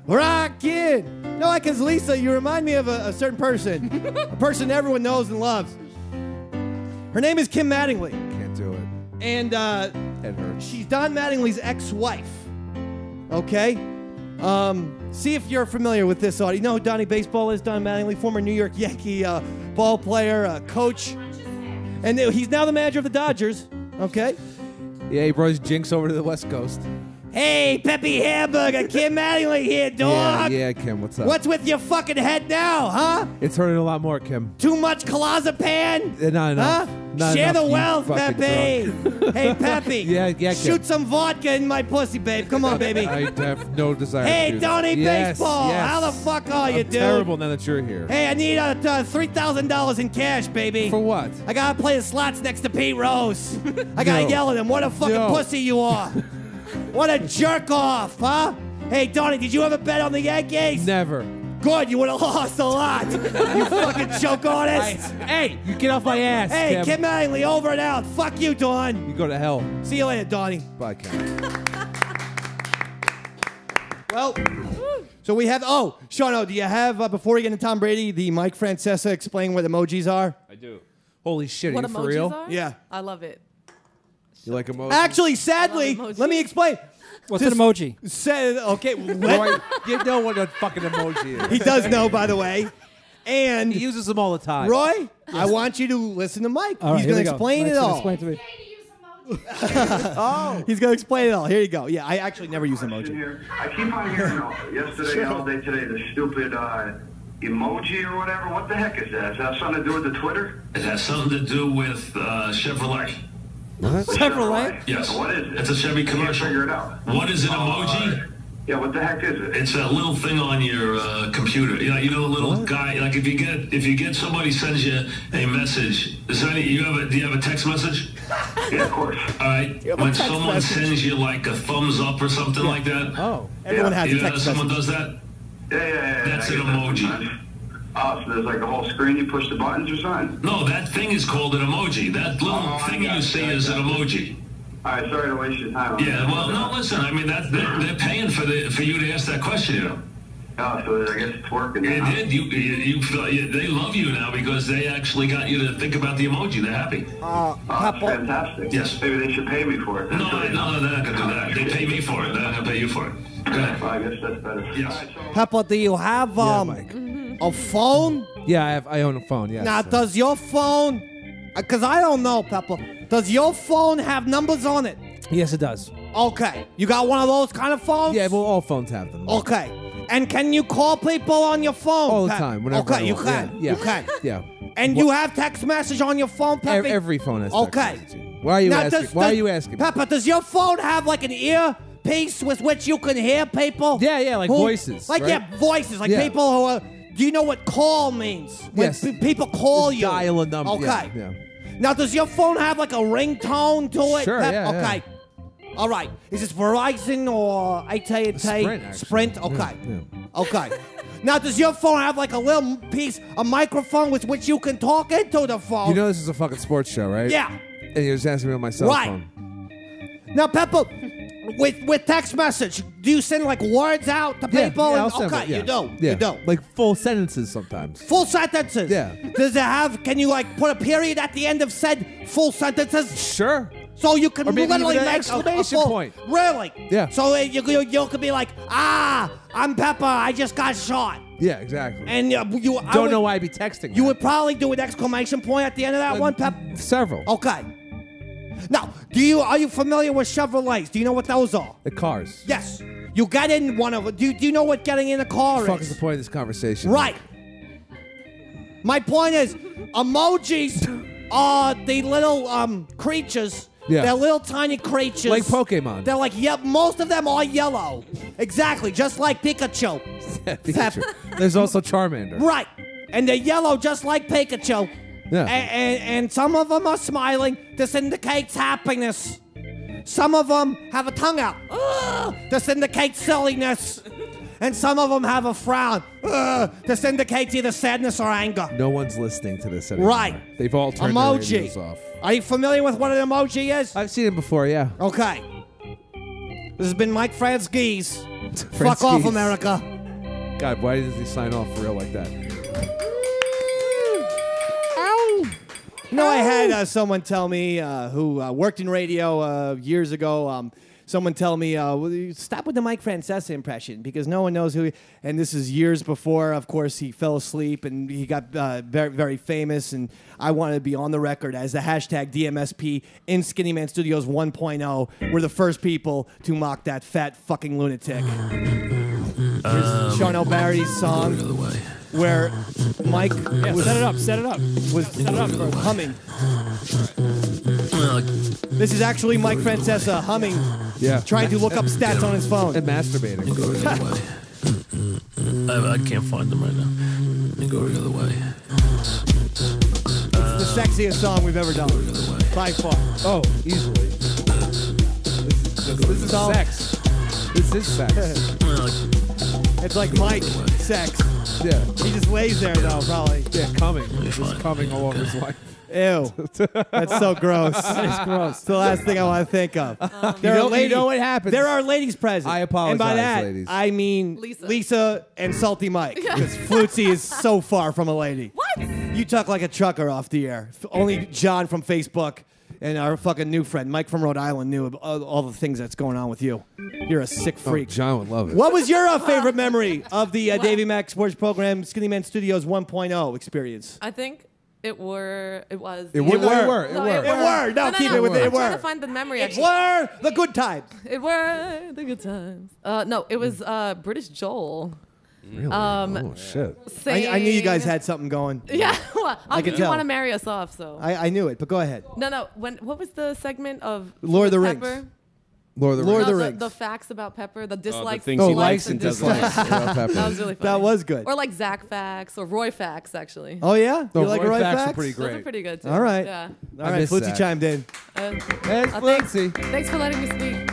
rocking. No, because Lisa, you remind me of a certain person, a person everyone knows and loves. Her name is Kim Mattingly, Can't do it. and It hurts. she's Don Mattingly's ex-wife. Okay. See if you're familiar with this audio. You know who Donnie Baseball is? Don Mattingly, former New York Yankee ball player, coach. And he's now the manager of the Dodgers. Okay. Yeah, he brought his jinx over to the West Coast. Hey, Peppy Hamburger, Kim Mattingly here, dog. Yeah, Kim, what's up? What's with your fucking head now, huh? It's hurting a lot more, Kim. Too much clozapam? Not enough. Huh? Not Share enough, the you wealth, fucking Peppy. Hey, Peppy. Yeah, Kim. Shoot some vodka in my pussy, babe. Come on, baby. I have no desire to Hey, do that. Donnie Yes, Baseball. yes. How the fuck are you, I'm dude? terrible now that you're here. Hey, I need $3,000 in cash, baby. For what? I gotta play the slots next to Pete Rose. I gotta No. yell at him. What a fucking No. pussy you are. What a jerk off, huh? Hey, Donnie, did you ever bet on the Yankees? Never. Good, you would have lost a lot. You fucking choke artist. Hey, you get off my ass, Hey, Kim. Kim Mattingly, over and out. Fuck you, Don. You go to hell. See you later, Donnie. Bye, Kim. Well, so we have, Sean, do you have, before we get into Tom Brady, the Mike Francesa explain what emojis are? I do. Holy shit, What are you for emojis real? are? Yeah. I love it. You like emojis? Actually, sadly, I love emojis. let me explain. What's an emoji? Okay, Roy, you know what a fucking emoji is. he does know, by the way. And He uses them all the time. Roy, I want you to listen to Mike. All right, He's here going we to go. explain Mike's it gonna all. Explain to me. He's going to explain it all. Here you go. Yeah, I actually never use emoji. Here. I keep on hearing yesterday, all day today, the stupid emoji or whatever. What the heck is that? Does that have something to do with the Twitter? It has something to do with Chevrolet. What? Chevrolet? Yes. What is it? It's a Chevy I can't commercial. figure it out. What is an emoji? Yeah, what the heck is it? It's a little thing on your computer. You know, a little guy. Like if you get somebody sends you a message. Is there any, do you have a text message? Yeah, of course. All right. When someone sends you like a thumbs up or something like that. Oh. Everyone has You a know, text someone message. does that. Yeah. That's I an get emoji. sometimes. Oh, so there's like a whole screen, you push the buttons or something? No, that thing is called an emoji. That little Oh, thing I you got see it. is an emoji. All right, sorry to waste your time. on Yeah, that. well, no, listen. I mean, they're paying for you to ask that question. You know. Oh, so I guess it's working It now. did. You feel they love you now because they actually got you to think about the emoji. They're happy. Oh, that's fantastic. Yes. Maybe they should pay me for it. No, they're not gonna do that. They pay me for it. They're not gonna pay you for it. Go ahead. Well, I guess that's better. Yes. All right, so Peppa, do you have Mike. a phone? Yeah, I own a phone, yes. Now, does your phone, because I don't know, Peppa, does your phone have numbers on it? Yes, it does. Okay. You got one of those kind of phones? Yeah, well, all phones have them. Okay. And can you call people on your phone? All the Pep? time. Whenever I Okay, you want. can. Yeah. You can. Yeah. And you have text message on your phone, Pepe? Every phone has text Okay. messaging. Why are you asking? Why are you asking? Peppa, does your phone have like an earpiece with which you can hear people? Yeah, like voices, Like, right? yeah, voices. Like Yeah. people who are... Do you know what call means? When Yes. people call Just you. dial a number. Okay. Yeah. Now, does your phone have like a ringtone to it? Sure, Pep? yeah, yeah. Okay. All right. Is this Verizon or AT&T? Sprint, actually. Sprint? Okay. Yeah. Okay. Now, does your phone have like a little piece, a microphone with which you can talk into the phone? You know this is a fucking sports show, right? Yeah. And you're just asking me on my cell Right. phone. Now, Peppa, with text message, do you send like words out to people? Yeah, And- I'll send okay, it, yeah. you do. Yeah. You do. Like full sentences sometimes. Full sentences. Yeah. Does it have? Can you like put a period at the end of said full sentences? Sure. So you can Or maybe literally even an make exclamation a full, point. Really? Yeah. So you could be like, I'm Peppa. I just got shot. Yeah, exactly. And I Don't would- know why I'd be texting. You would probably do an exclamation point at the end of that one, Pep. Several. Okay. Now, are you familiar with Chevrolets? Do you know what those are? The cars. Yes. You get in one of them. Do you know what getting in a car What the fuck is? is the point of this conversation? Right. My point is, emojis are the little creatures. Yeah. They're little tiny creatures. Like Pokemon. They're like, most of them are yellow. Exactly, just like Pikachu. Pikachu. There's also Charmander. Right. And they're yellow just like Pikachu. Yeah. And some of them are smiling. This indicates happiness. Some of them have a tongue out. This indicates silliness. And some of them have a frown. This indicates either sadness or anger. No one's listening to this anymore. Right. They've all turned their radios off. Are you familiar with what an emoji is? I've seen it before, yeah. Okay. This has been Mike Franskis. Fuck off, America. God, why does he sign off for real like that? No, I had someone tell me who worked in radio years ago. Someone tell me, stop with the Mike Francesa impression because no one knows who he... And this is years before, of course, he fell asleep and he got very, very famous. And I wanted to be on the record as the hashtag DMSP in SkinnyMan Studios 1.0. We're the first people to mock that fat fucking lunatic. Here's Sean O'Barry's song where Mike was... Set it up. Was humming. This is actually Mike Francesa humming, trying to look up stats on his phone. And masturbating. I can't find them right now. Let me go the other way. It's the sexiest song we've ever done, by far. Oh, easily. This is sex. This is sex. It's like Mike sex. Yeah. He just lays there, though, probably. Yeah, coming. Just coming all over his life. Ew. That's so gross. That's gross. It's the last thing I want to think of. You know what happens. There are ladies present. I apologize, and by that, ladies. I mean Lisa and Salty Mike. Because Flutzy is so far from a lady. What? You talk like a trucker off the air. Only John from Facebook and our fucking new friend, Mike from Rhode Island, knew all the things that's going on with you. You're a sick freak. John would love it. What was your favorite memory of the Davey Mac Sports Program SkinnyMan Studios 1.0 experience? I think it was. It were. No, keep it with it. I'm It trying were. to find the memory. It Actually. were the good times. It were the good times. No, it was British Joel. Really? Oh, shit. I knew you guys had something going. Yeah, well, I could you tell. want to marry us off, so. I knew it, but go ahead. No. What was the segment of Lord of the Pepper? Rings. Lord of the Rings. Rings. The facts about Pepper, the dislikes, things he likes likes and dislikes. About Pepper. That was really funny. That was good. Or like Zach facts or Roy facts, actually. Oh, yeah? No, You like Roy Roy facts are Facts? pretty Those great. are pretty good, too. All right. Yeah. All right, miss Flutzy Zach. chimed in. Thanks, Thanks for letting me speak.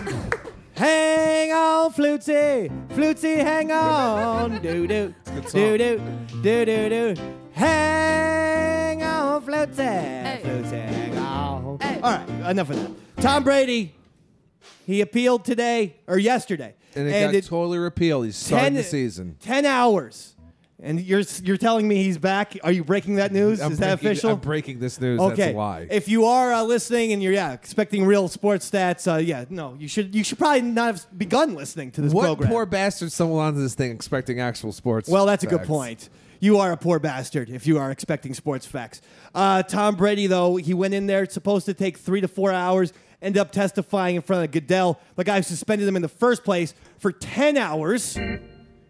Hang on, Flutzy. Flutzy, hang on. Do-do. Do-do. Do-do-do. Hang on, Flutzy. Flutzy, hang on. Hey. All right, enough of that. Tom Brady, he appealed today, or yesterday. And it got totally repealed. He's starting the season. 10 hours. And you're telling me he's back? Are you breaking that news? Is that official? I'm breaking this news. Okay. That's a lie. If you are listening and you're expecting real sports stats, you should probably not have begun listeing to this What program. poor bastard stumbled onto this thing expecting actual sports? Well, that's a good facts? point. You are a poor bastard if you are expecting sports facts. Tom Brady, though, he went in there. It's supposed to take 3 to 4 hours. Ended up testifying in front of Goodell, the guy who suspended him in the first place, for 10 hours.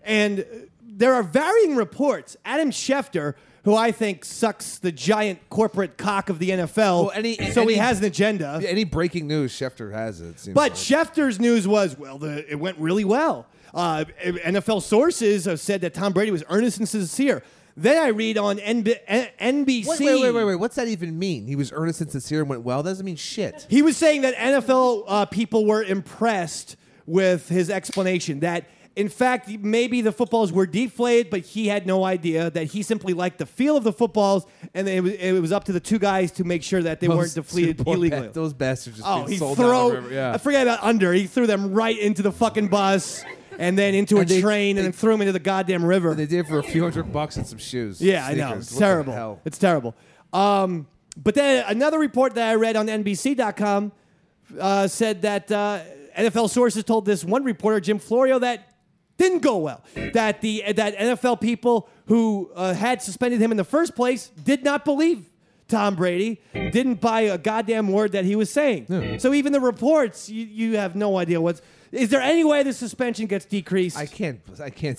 And there are varying reports. Adam Schefter, who I think sucks the giant corporate cock of the NFL, he has an agenda. Any breaking news, Schefter has it. Seems But like. Schefter's news was, it went really well. NFL sources have said that Tom Brady was earnest and sincere. Then I read on NBC. Wait. What's that even mean? He was earnest and sincere and went well? That doesn't mean shit. He was saying that NFL people were impressed with his explanation. That, in fact, maybe the footballs were deflated, but he had no idea. That he simply liked the feel of the footballs, and it was up to the two guys to make sure that they weren't deflated illegally. Those bastards just being sold down the river. Yeah. I forget about under. He threw them right into the fucking bus. And then into a train, and then threw him into the goddamn river. They did for a few $100 and some shoes. Yeah, sneakers. I know. It's terrible. It's terrible. But then another report that I read on NBC.com said that NFL sources told this one reporter, Jim Florio, that didn't go well. That NFL people who had suspended him in the first place did not believe Tom Brady, didn't buy a goddamn word that he was saying. Yeah. So even the reports, you have no idea what's... Is there any way the suspension gets decreased? I can't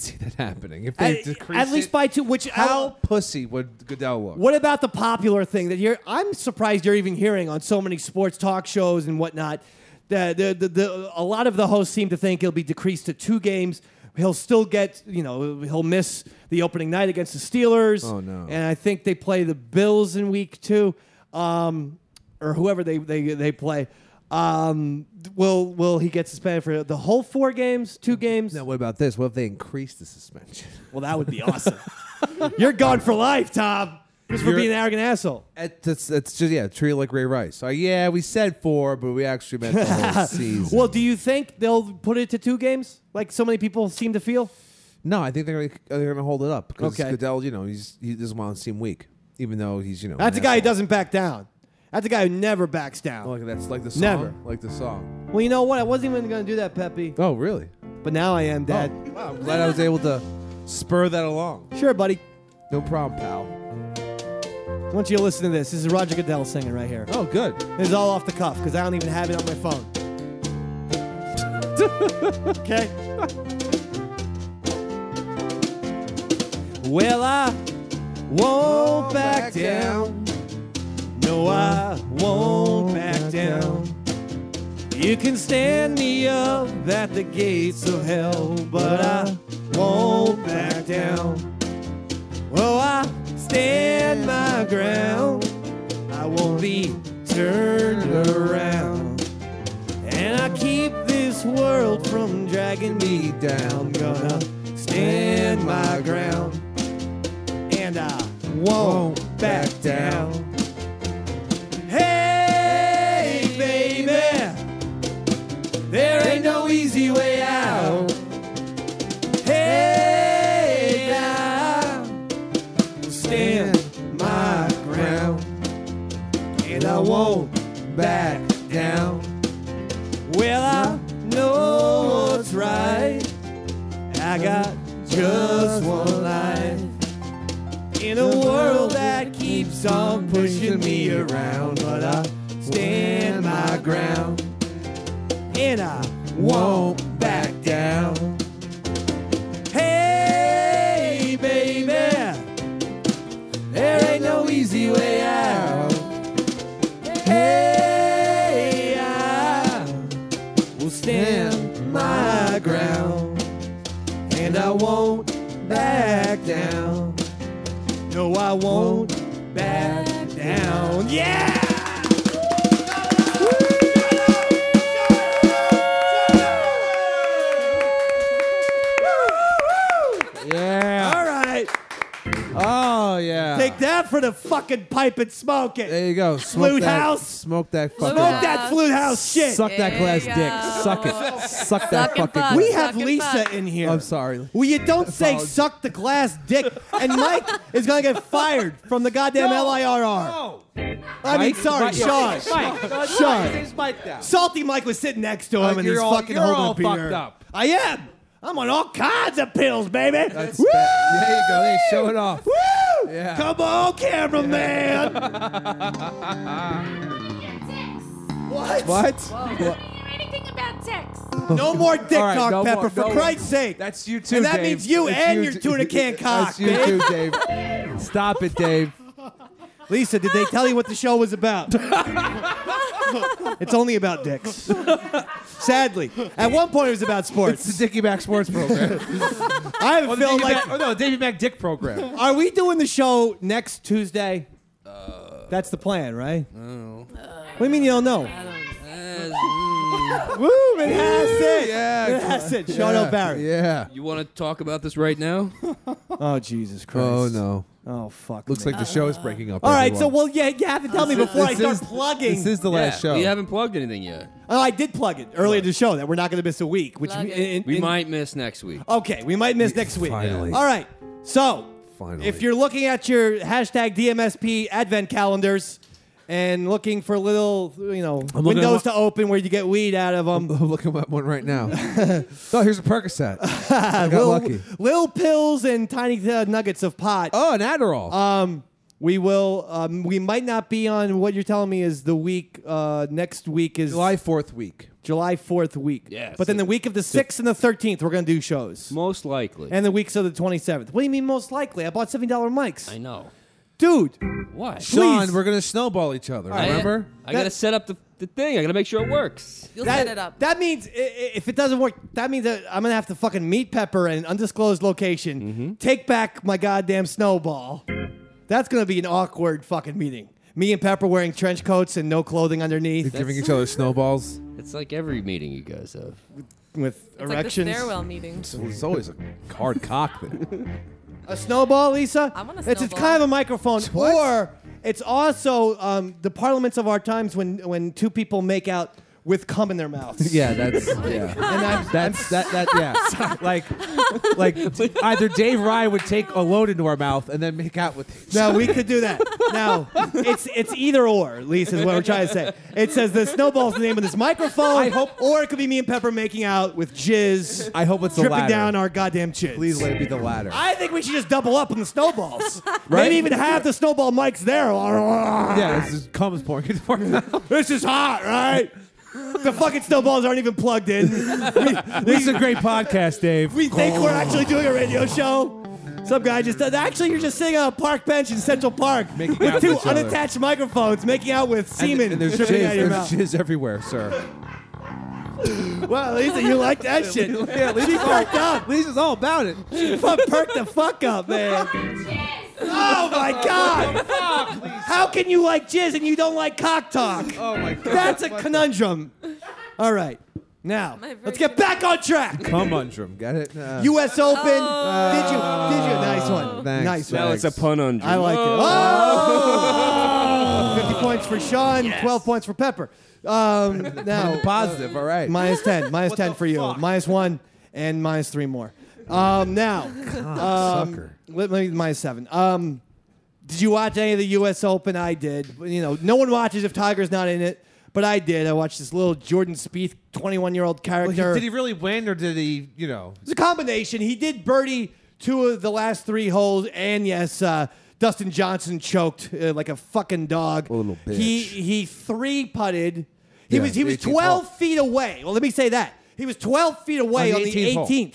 see that happening. If they decrease at least by 2, how pussy would Goodell look? What about the popular thing that I'm surprised you're even hearing on so many sports talk shows and whatnot. A lot of the hosts seem to think it'll be decreased to 2 games. He'll still get, he'll miss the opening night against the Steelers. Oh no! And I think they play the Bills in week 2, or whoever they play. Will he get suspended for the whole 4 games, 2 games? Now, what about this? What if they increase the suspension? Well, that would be awesome. You're gone for life, Tom. Just for being an arrogant asshole. It's just, treat it like Ray Rice. So, we said 4, but we actually meant the whole season. Well, do you think they'll put it to 2 games, like so many people seem to feel? No, I think they're going to hold it up. Because Goodell, he doesn't want to seem weak, even though he's, That's a guy who doesn't back down. That's a guy who never backs down. Oh, that's like the song? Never. Like the song. Well, you know what? I wasn't even going to do that, Peppy. Oh, really? But now I am, Dad. Oh, wow, I'm glad I was able to spur that along. Sure, buddy. No problem, pal. I want you to listen to this. This is Roger Goodell singing right here. Oh, good. This is all off the cuff because I don't even have it on my phone. Okay? Well, I won't back down. No, I won't back down. You can stand me up at the gates of hell, but I won't back down. Well, I stand my ground. I won't be turned around. And I keep this world from dragging me down. Gonna stand my ground. And I won't back down. Hey, baby, there ain't no easy way out. Hey, I will stand my ground, and I won't back down. Well, I know what's right. I got just one life. In a world that keeps on pushing me around, but I stand my ground, and I won't back down. Hey, baby, there ain't no easy way out. Hey, I will stand my ground, and I won't back down. No, I won't back down. Yeah! Yeah. All right. Oh, yeah. Take that for the fucking pipe and smoke it. There you go. Flute house. Smoke that fucking... Smoke that flute house shit. Suck that glass dick. Suck it. Suck that fucking glass. We have Lisa in here. I'm sorry. Well, you don't say suck the glass dick. And Mike is going to get fired from the goddamn LIRR. No. I mean, sorry, Sean. Sean. Salty Mike was sitting next to him and he's fucking holding all a beer. fucked up. I am. I'm on all kinds of pills, baby. That's Woo! There you go. They show it off. Woo! Yeah. Come on, cameraman. What? What? Anything about about dicks. No more dick All right, talk, no Pepper, more, for no Christ's sake. That's you too, And that Dave. means you That's and you your too. tuna can cock, That's you Dave. too, Dave. Stop it, Dave. Lisa, did they tell you what the show was about? It's only about dicks. Sadly. At one point, it was about sports. It's the DAVEY MAC Sports Program. I have a feeling like... DAVEY MAC Dick Program. Are we doing the show next Tuesday? That's the plan, right? Oh. What do you mean you don't know? Woo, Manhasset! Yeah. Manhasset, Sean O'Barry. Yeah. You want to talk about this right now? Oh, Jesus Christ. Oh, no. Oh, fuck. Looks me. like the show is breaking up. All right, so, everyone. well, yeah, you have to tell me before I start plugging. This is the last show. We haven't plugged anything yet. Oh, I did plug it earlier in the show that we're not going to miss a week. Which We might miss next week. Okay, we might miss next week. Finally. All right, so Finally. if you're looking at your hashtag DMSP advent calendars and looking for little, windows to open where you get weed out of them. I'm looking at one right now. Oh, here's a Percocet. I got lucky. Little pills and tiny nuggets of pot. Oh, an Adderall. We will. We might not be on what you're telling me is the week. Next week is July 4th week. July 4th week. Yes. But then the week of the 6th and the 13th, we're going to do shows. Most likely. And the weeks of the 27th. What do you mean most likely? I bought $70 mics. I know. Dude. What? Sean, we're going to snowball each other. Remember? I got to set up the thing. I got to make sure it works. You'll set it up. That means if it doesn't work, that means that I'm going to have to fucking meet Pepper in an undisclosed location, take back my goddamn snowball. That's going to be an awkward fucking meeting. Me and Pepper wearing trench coats and no clothing underneath. Giving each other snowballs. It's like every meeting you guys have. With It's erections. like the stairwell meeting. There's always a hard cock there. A snowball, Lisa? I want a It's snowball. kind of a microphone. Or it's also the parliaments of our times when two people make out with cum in their mouths. Yeah, that's yeah. like either Dave or I would take a load into our mouth and then make out with each No, other. we could do that. Now, it's either or, Lisa, is what we're trying to say. It says the snowball's the name of this microphone. I hope- or it could be me and Pepper making out with jizz. I hope it's the dripping latter. down our goddamn chins. Please let it be the latter. I think we should just double up on the snowballs. Right? Maybe even have the snowball mics there. Yeah, this is cum is pouring into our mouth. This is hot, right? The fucking snowballs aren't even plugged in. This is a great podcast, Dave. We think we're actually doing a radio show. Some guy just does. Actually, you're just sitting on a park bench in Central Park Making with out two with each other. unattached microphones, making out with semen and there's dripping out of your mouth. jizz everywhere, sir. Well, Lisa, you like that shit. Yeah, She perked up. Lisa's all about it. She perked the fuck up, man. Oh, my God. How can you like jizz and you don't like cock talk? Oh, my God. That's a conundrum. All right. Now, let's get back on track. Cumundrum, get it? U.S. Open. Did you? Nice one. Thanks. Nice one. Now it's a pun on. I like it. Oh! 50 points for Sean, 12 points for Pepper. Now, Positive, all right. minus 10. Minus What 10 the for you. fuck? Minus 1 and minus 3 more. Now, sucker. let me minus 7. Did you watch any of the U.S. Open? I did. No one watches if Tiger's not in it, but I did. I watched this little Jordan Spieth, 21-year-old character. Did he really win, or did he, It's a combination. He did birdie 2 of the last 3 holes, and yes, Dustin Johnson choked like a fucking dog. Little bitch. He 3-putted. He Yeah, was 18th 12 hole. feet away. Well, let me say that. He was 12 feet away on the 18th.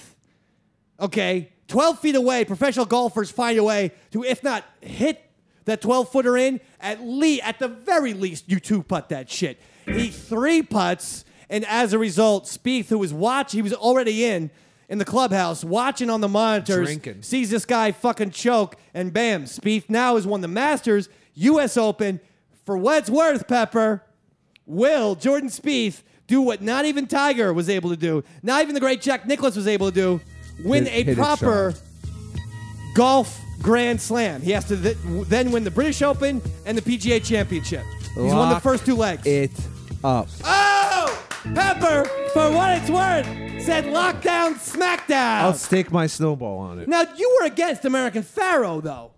Okay, 12 feet away. Professional golfers find a way to, if not hit that 12-footer in, at the very least, you 2-putt that shit. He 3-putts, and as a result, Spieth, who was watching, he was already in the clubhouse, watching on the monitors, Drinking. sees this guy fucking choke, and bam, Spieth now has won the Masters, U.S. Open. For what it's worth, Pepper, will Jordan Spieth do what not even Tiger was able to do, not even the great Jack Nicklaus was able to do, win Hit a it, proper Sean. golf Grand Slam. He has to then win the British Open and the PGA Championship. He's won the Lock first 2 legs. it up. Oh! Pepper, for what it's worth, said lockdown, smackdown. I'll stake my snowball on it. Now, you were against American Pharaoh, though.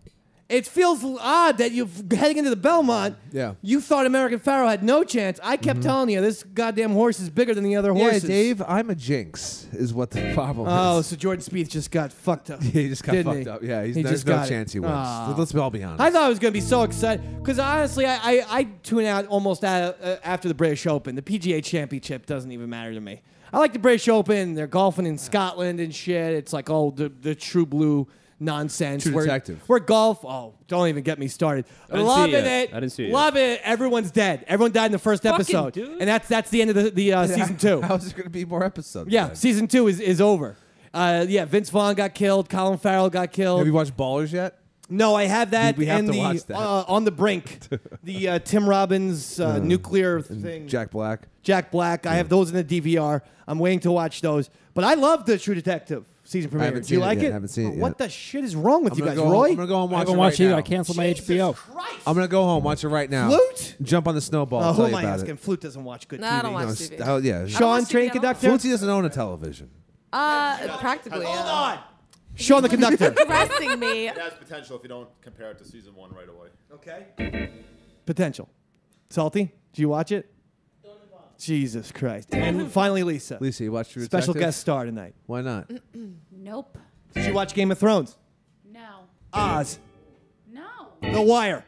It feels odd that you're heading into the Belmont. Yeah. You thought American Pharoah had no chance. I kept telling you, this goddamn horse is bigger than the other horses. Yeah, Dave, I'm a jinx, is what the problem Oh, is. so Jordan Spieth just got fucked up. Yeah, he just got didn't fucked he? up. Yeah, He there's just no got chance he wins. Ah. Let's all be honest. I thought I was going to be so excited because honestly, I tune out almost after the British Open. The PGA Championship doesn't even matter to me. I like the British Open. They're golfing in Scotland and shit. It's like, the true blue nonsense. True Detective. We're golf. Oh, don't even get me started. didn't see Loving it it. yet. I didn't see it Love it. Everyone's dead. Everyone died in the first episode. dude. And that's the end of the season 2. How's there going to be more episodes? Yeah, then? season 2 is over. Vince Vaughn got killed. Colin Farrell got killed. Have you watched Ballers yet? No, I have that. We have and to watch that. On the Brink, the Tim Robbins nuclear thing. Jack Black. Jack Black. I have those in the DVR. I'm waiting to watch those. But I love the True Detective season premiere. haven't Do you seen it like yet. it? I haven't seen it What yet. the shit is wrong with you guys, I'm Roy? going to go home and I watch it haven't watched right either. now. I canceled my HBO. I'm going to go home, watch it right now. Flute? Jump on the snowball. Who I'll tell am you I about asking? it. Flute doesn't watch good No, TV. I don't watch No, TV. oh, yeah. Sean, train conductor? Flutey doesn't own a television. Practically. Hold on. Sean the conductor. Pressing me. It has potential if you don't compare it to season 1 right away. Okay. Potential. Salty? Did you watch it? Jesus Christ. And finally, Lisa. Lisa, you watched True Special Detective? guest star tonight. Why not? Nope. Did you watch Game of Thrones? No. Oz. No. The Wire.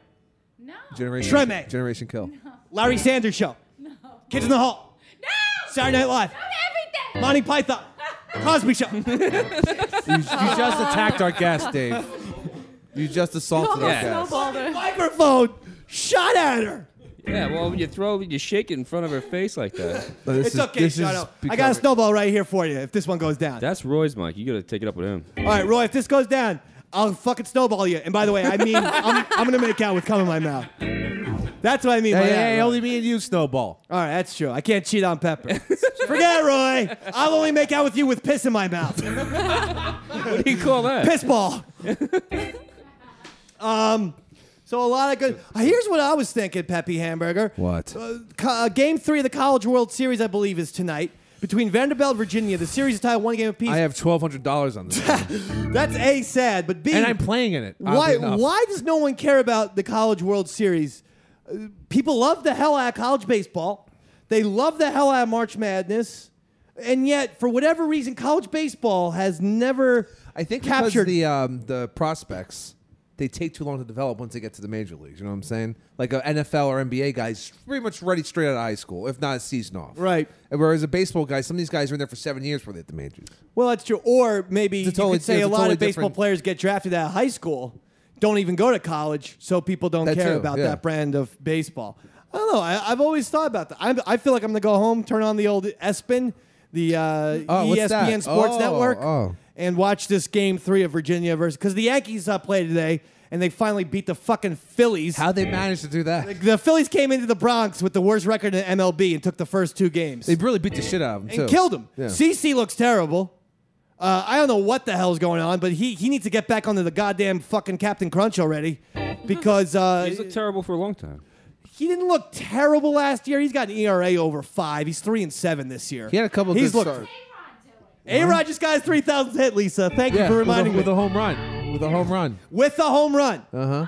No. Generation Kill. Larry Sanders Show. No. Kids in the Hall. No. Saturday Night Live. Not everything. Monty Python. Cosby Show. You just attacked our guest, Dave. You just assaulted our guest. Microphone shot at her. Yeah, well, when you shake it in front of her face like that. It's okay, Sean. I got a snowball right here for you if this one goes down. That's Roy's mic. You got to take it up with him. All right, Roy, if this goes down, I'll fucking snowball you. And by the way, I mean, I'm going to make out with cum in my mouth. That's what I mean by that. Hey, Roy. only me and you snowball. All right, that's true. I can't cheat on Pepper. Forget it, Roy. I'll only make out with you with piss in my mouth. What do you call that? Piss ball. So a lot of good. Here's what I was thinking, Peppy Hamburger. What? Game 3 of the College World Series, I believe, is tonight between Vanderbilt and Virginia. The series is tied 1 game apiece. I have $1,200 on this. That's A, sad, but B. And I'm playing in it. Why does no one care about the College World Series? People love the hell out of college baseball. They love the hell out of March Madness. And yet, for whatever reason, college baseball has never I think captured because the prospects, they take too long to develop once they get to the major leagues. You know what I'm saying? Like an NFL or NBA guy's pretty much ready straight out of high school, if not a season off. Right. And whereas a baseball guy, some of these guys are in there for 7 years before they hit the majors. Well, that's true. Or maybe you could say it's a a lot totally of baseball different- players get drafted out of high school, don't even go to college, so people don't That care too, about yeah. that brand of baseball. I don't know. I've always thought about that. I feel like I'm going to go home, turn on the old ESPN, the what's ESPN that? Sports Network, Oh. and watch this Game 3 of Virginia versus... Because the Yankees played today, and they finally beat the fucking Phillies. How'd they manage to do that? The Phillies came into the Bronx with the worst record in MLB and took the first 2 games. They really beat the shit out of them, too. And killed him. Yeah. CC looks terrible. I don't know what the hell's going on, but he needs to get back onto the goddamn fucking Captain Crunch already because He's looked terrible for a long time. he didn't look terrible last year. He's got an ERA over 5. He's 3-7 this year. He had a couple He's good looked. starts. A-Rod just got his 3,000th hit, Lisa. Thank you for reminding with me. a home run. With a home run. With a home run. Uh-huh.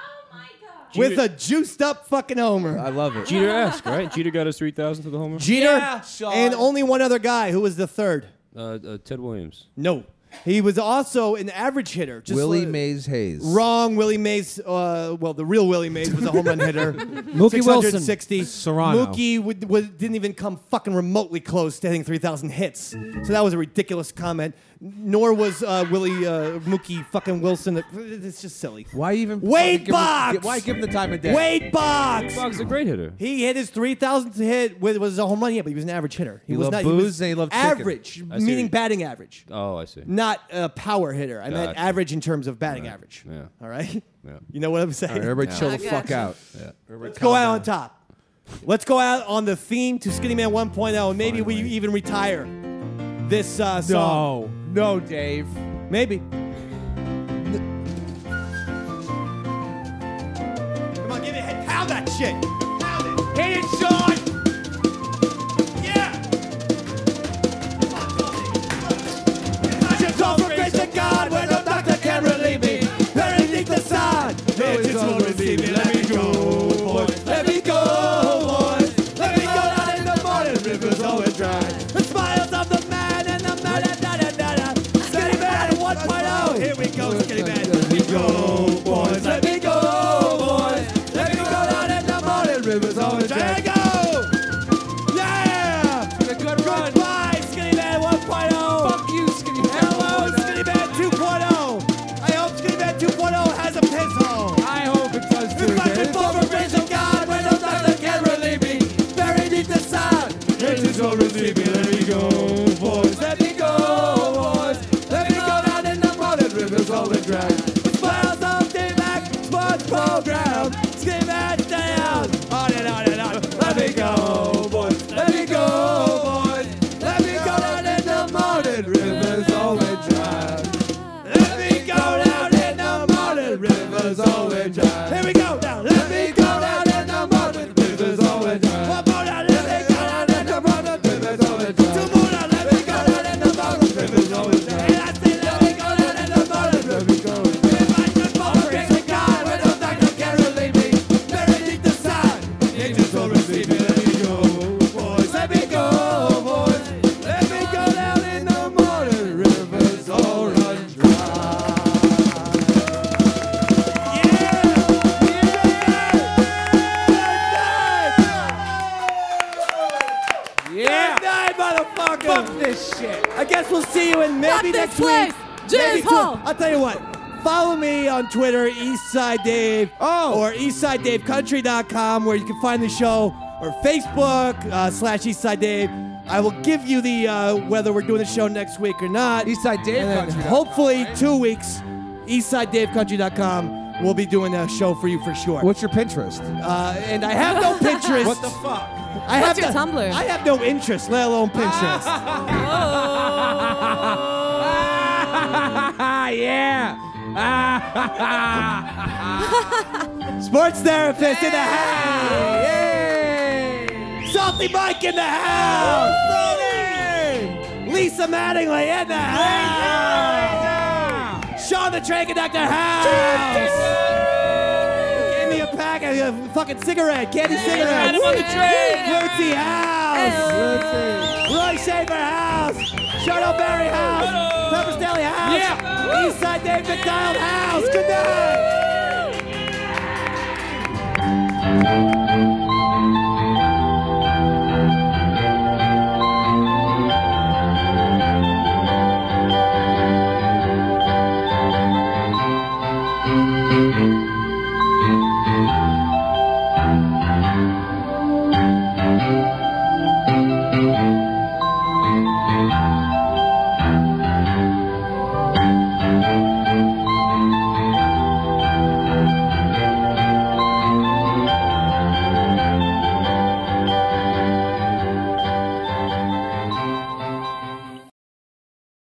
With a juiced up fucking homer. I love it. Jeter-esque, right? Jeter got his 3,000th with the homer? Jeter and only one other guy. Who was the third? Ted Williams. No. He was also an average hitter. Just Willie Mays Hayes. Wrong. Willie Mays. Well, the real Willie Mays was a home run hitter. Mookie Wilson. 660. Serrano. Mookie didn't even come fucking remotely close to hitting 3,000 hits. So that was a ridiculous comment. Nor was Mookie fucking Wilson. It's just silly. Why even? Wade Boggs! Why give him the time of day? Wade Boggs! Boggs is a great hitter. He hit his 3,000th hit. Was a home run, yeah, but he was an average hitter. He was loved not. booze he was and he loved chicken. average, I see. meaning batting average. Oh, I see. Not a power hitter. I meant Gotcha. average in terms of batting average. Yeah. All right? Yeah. You know what I'm saying? All right, everybody chill the I fuck gotcha. out. Yeah. Let's go out on top. Let's go out on the theme to Skinny Man 1.0, and maybe we even retire this song. No, Dave. Maybe. Come on, give it a hit. Pound that shit. Pound it. Hit it, Sean. Yeah. I should call for grace to God when no doctor can relieve me. Beneath the sun, it's 1.0. Here we go, Skinny Man. Let me go, boys. Let me go, boys. Let me go down in the morning rivers on the track. Go! Yeah! It's been a good run. Goodbye, Skinny Man 1.0. Fuck you, Skinny Man. Hello, Skinny Man 2.0. I hope Skinny Man 2.0 has a piss hole. I hope it does too. If I can fall from grace of God, when no doctor can relieve me, buried deep the side, angels will receive me. Let me go, boys. Let me go, boys. Let me go down in the morning rivers all the drag. Smiles of DAVEY MAC Sports Program. Skinny Man, stay out. On and on and on. Let me go, boys. Let me go, boys. Let me go down in the morning rivers all the drag. Let me go down in the morning rivers all the drag. Here we go now. Let me go down in the morning rivers all the drag. One more now. Let me go down in the morning rivers all the drag. Two more now. Let me go down in the morning rivers all the drag. And I say let me go down in the morning rivers all the drag. If I could fall from grace of God, when no doctor can relieve me, buried deep the side, angels will receive me. Let me go, boys. Let me go, boys. Let me go down in the morning rivers all run dry. Yeah. Good night, motherfucker. Fuck this shit. I guess we'll see you in maybe Fuck next this place. week. Maybe Jizz-hole. I'll tell you what. Follow me on Twitter, Eastside Dave, or EastsideDaveCountry.com, where you can find the show, or Facebook /Eastside Dave. I will give you the whether we're doing the show next week or not. Eastside Dave And then Country. hopefully 2 weeks, EastsideDaveCountry.com. We'll be doing a show for you for sure. What's your Pinterest? And I have no Pinterest. What the fuck? I have What's your no- Tumblr? I have no interest, let alone Pinterest. Yeah. Sports therapist in the house. Salty Mike in the house. Lisa Mattingly in the house. Sean the Train Conductor house. Gave me a pack of fucking cigarette, candy cigarettes. I'm on the train. Fruitsy house. Roy Schaefer house. Charlotte Berry house. Pepper Staley house. Yeah. Eastside Dave McDonald house.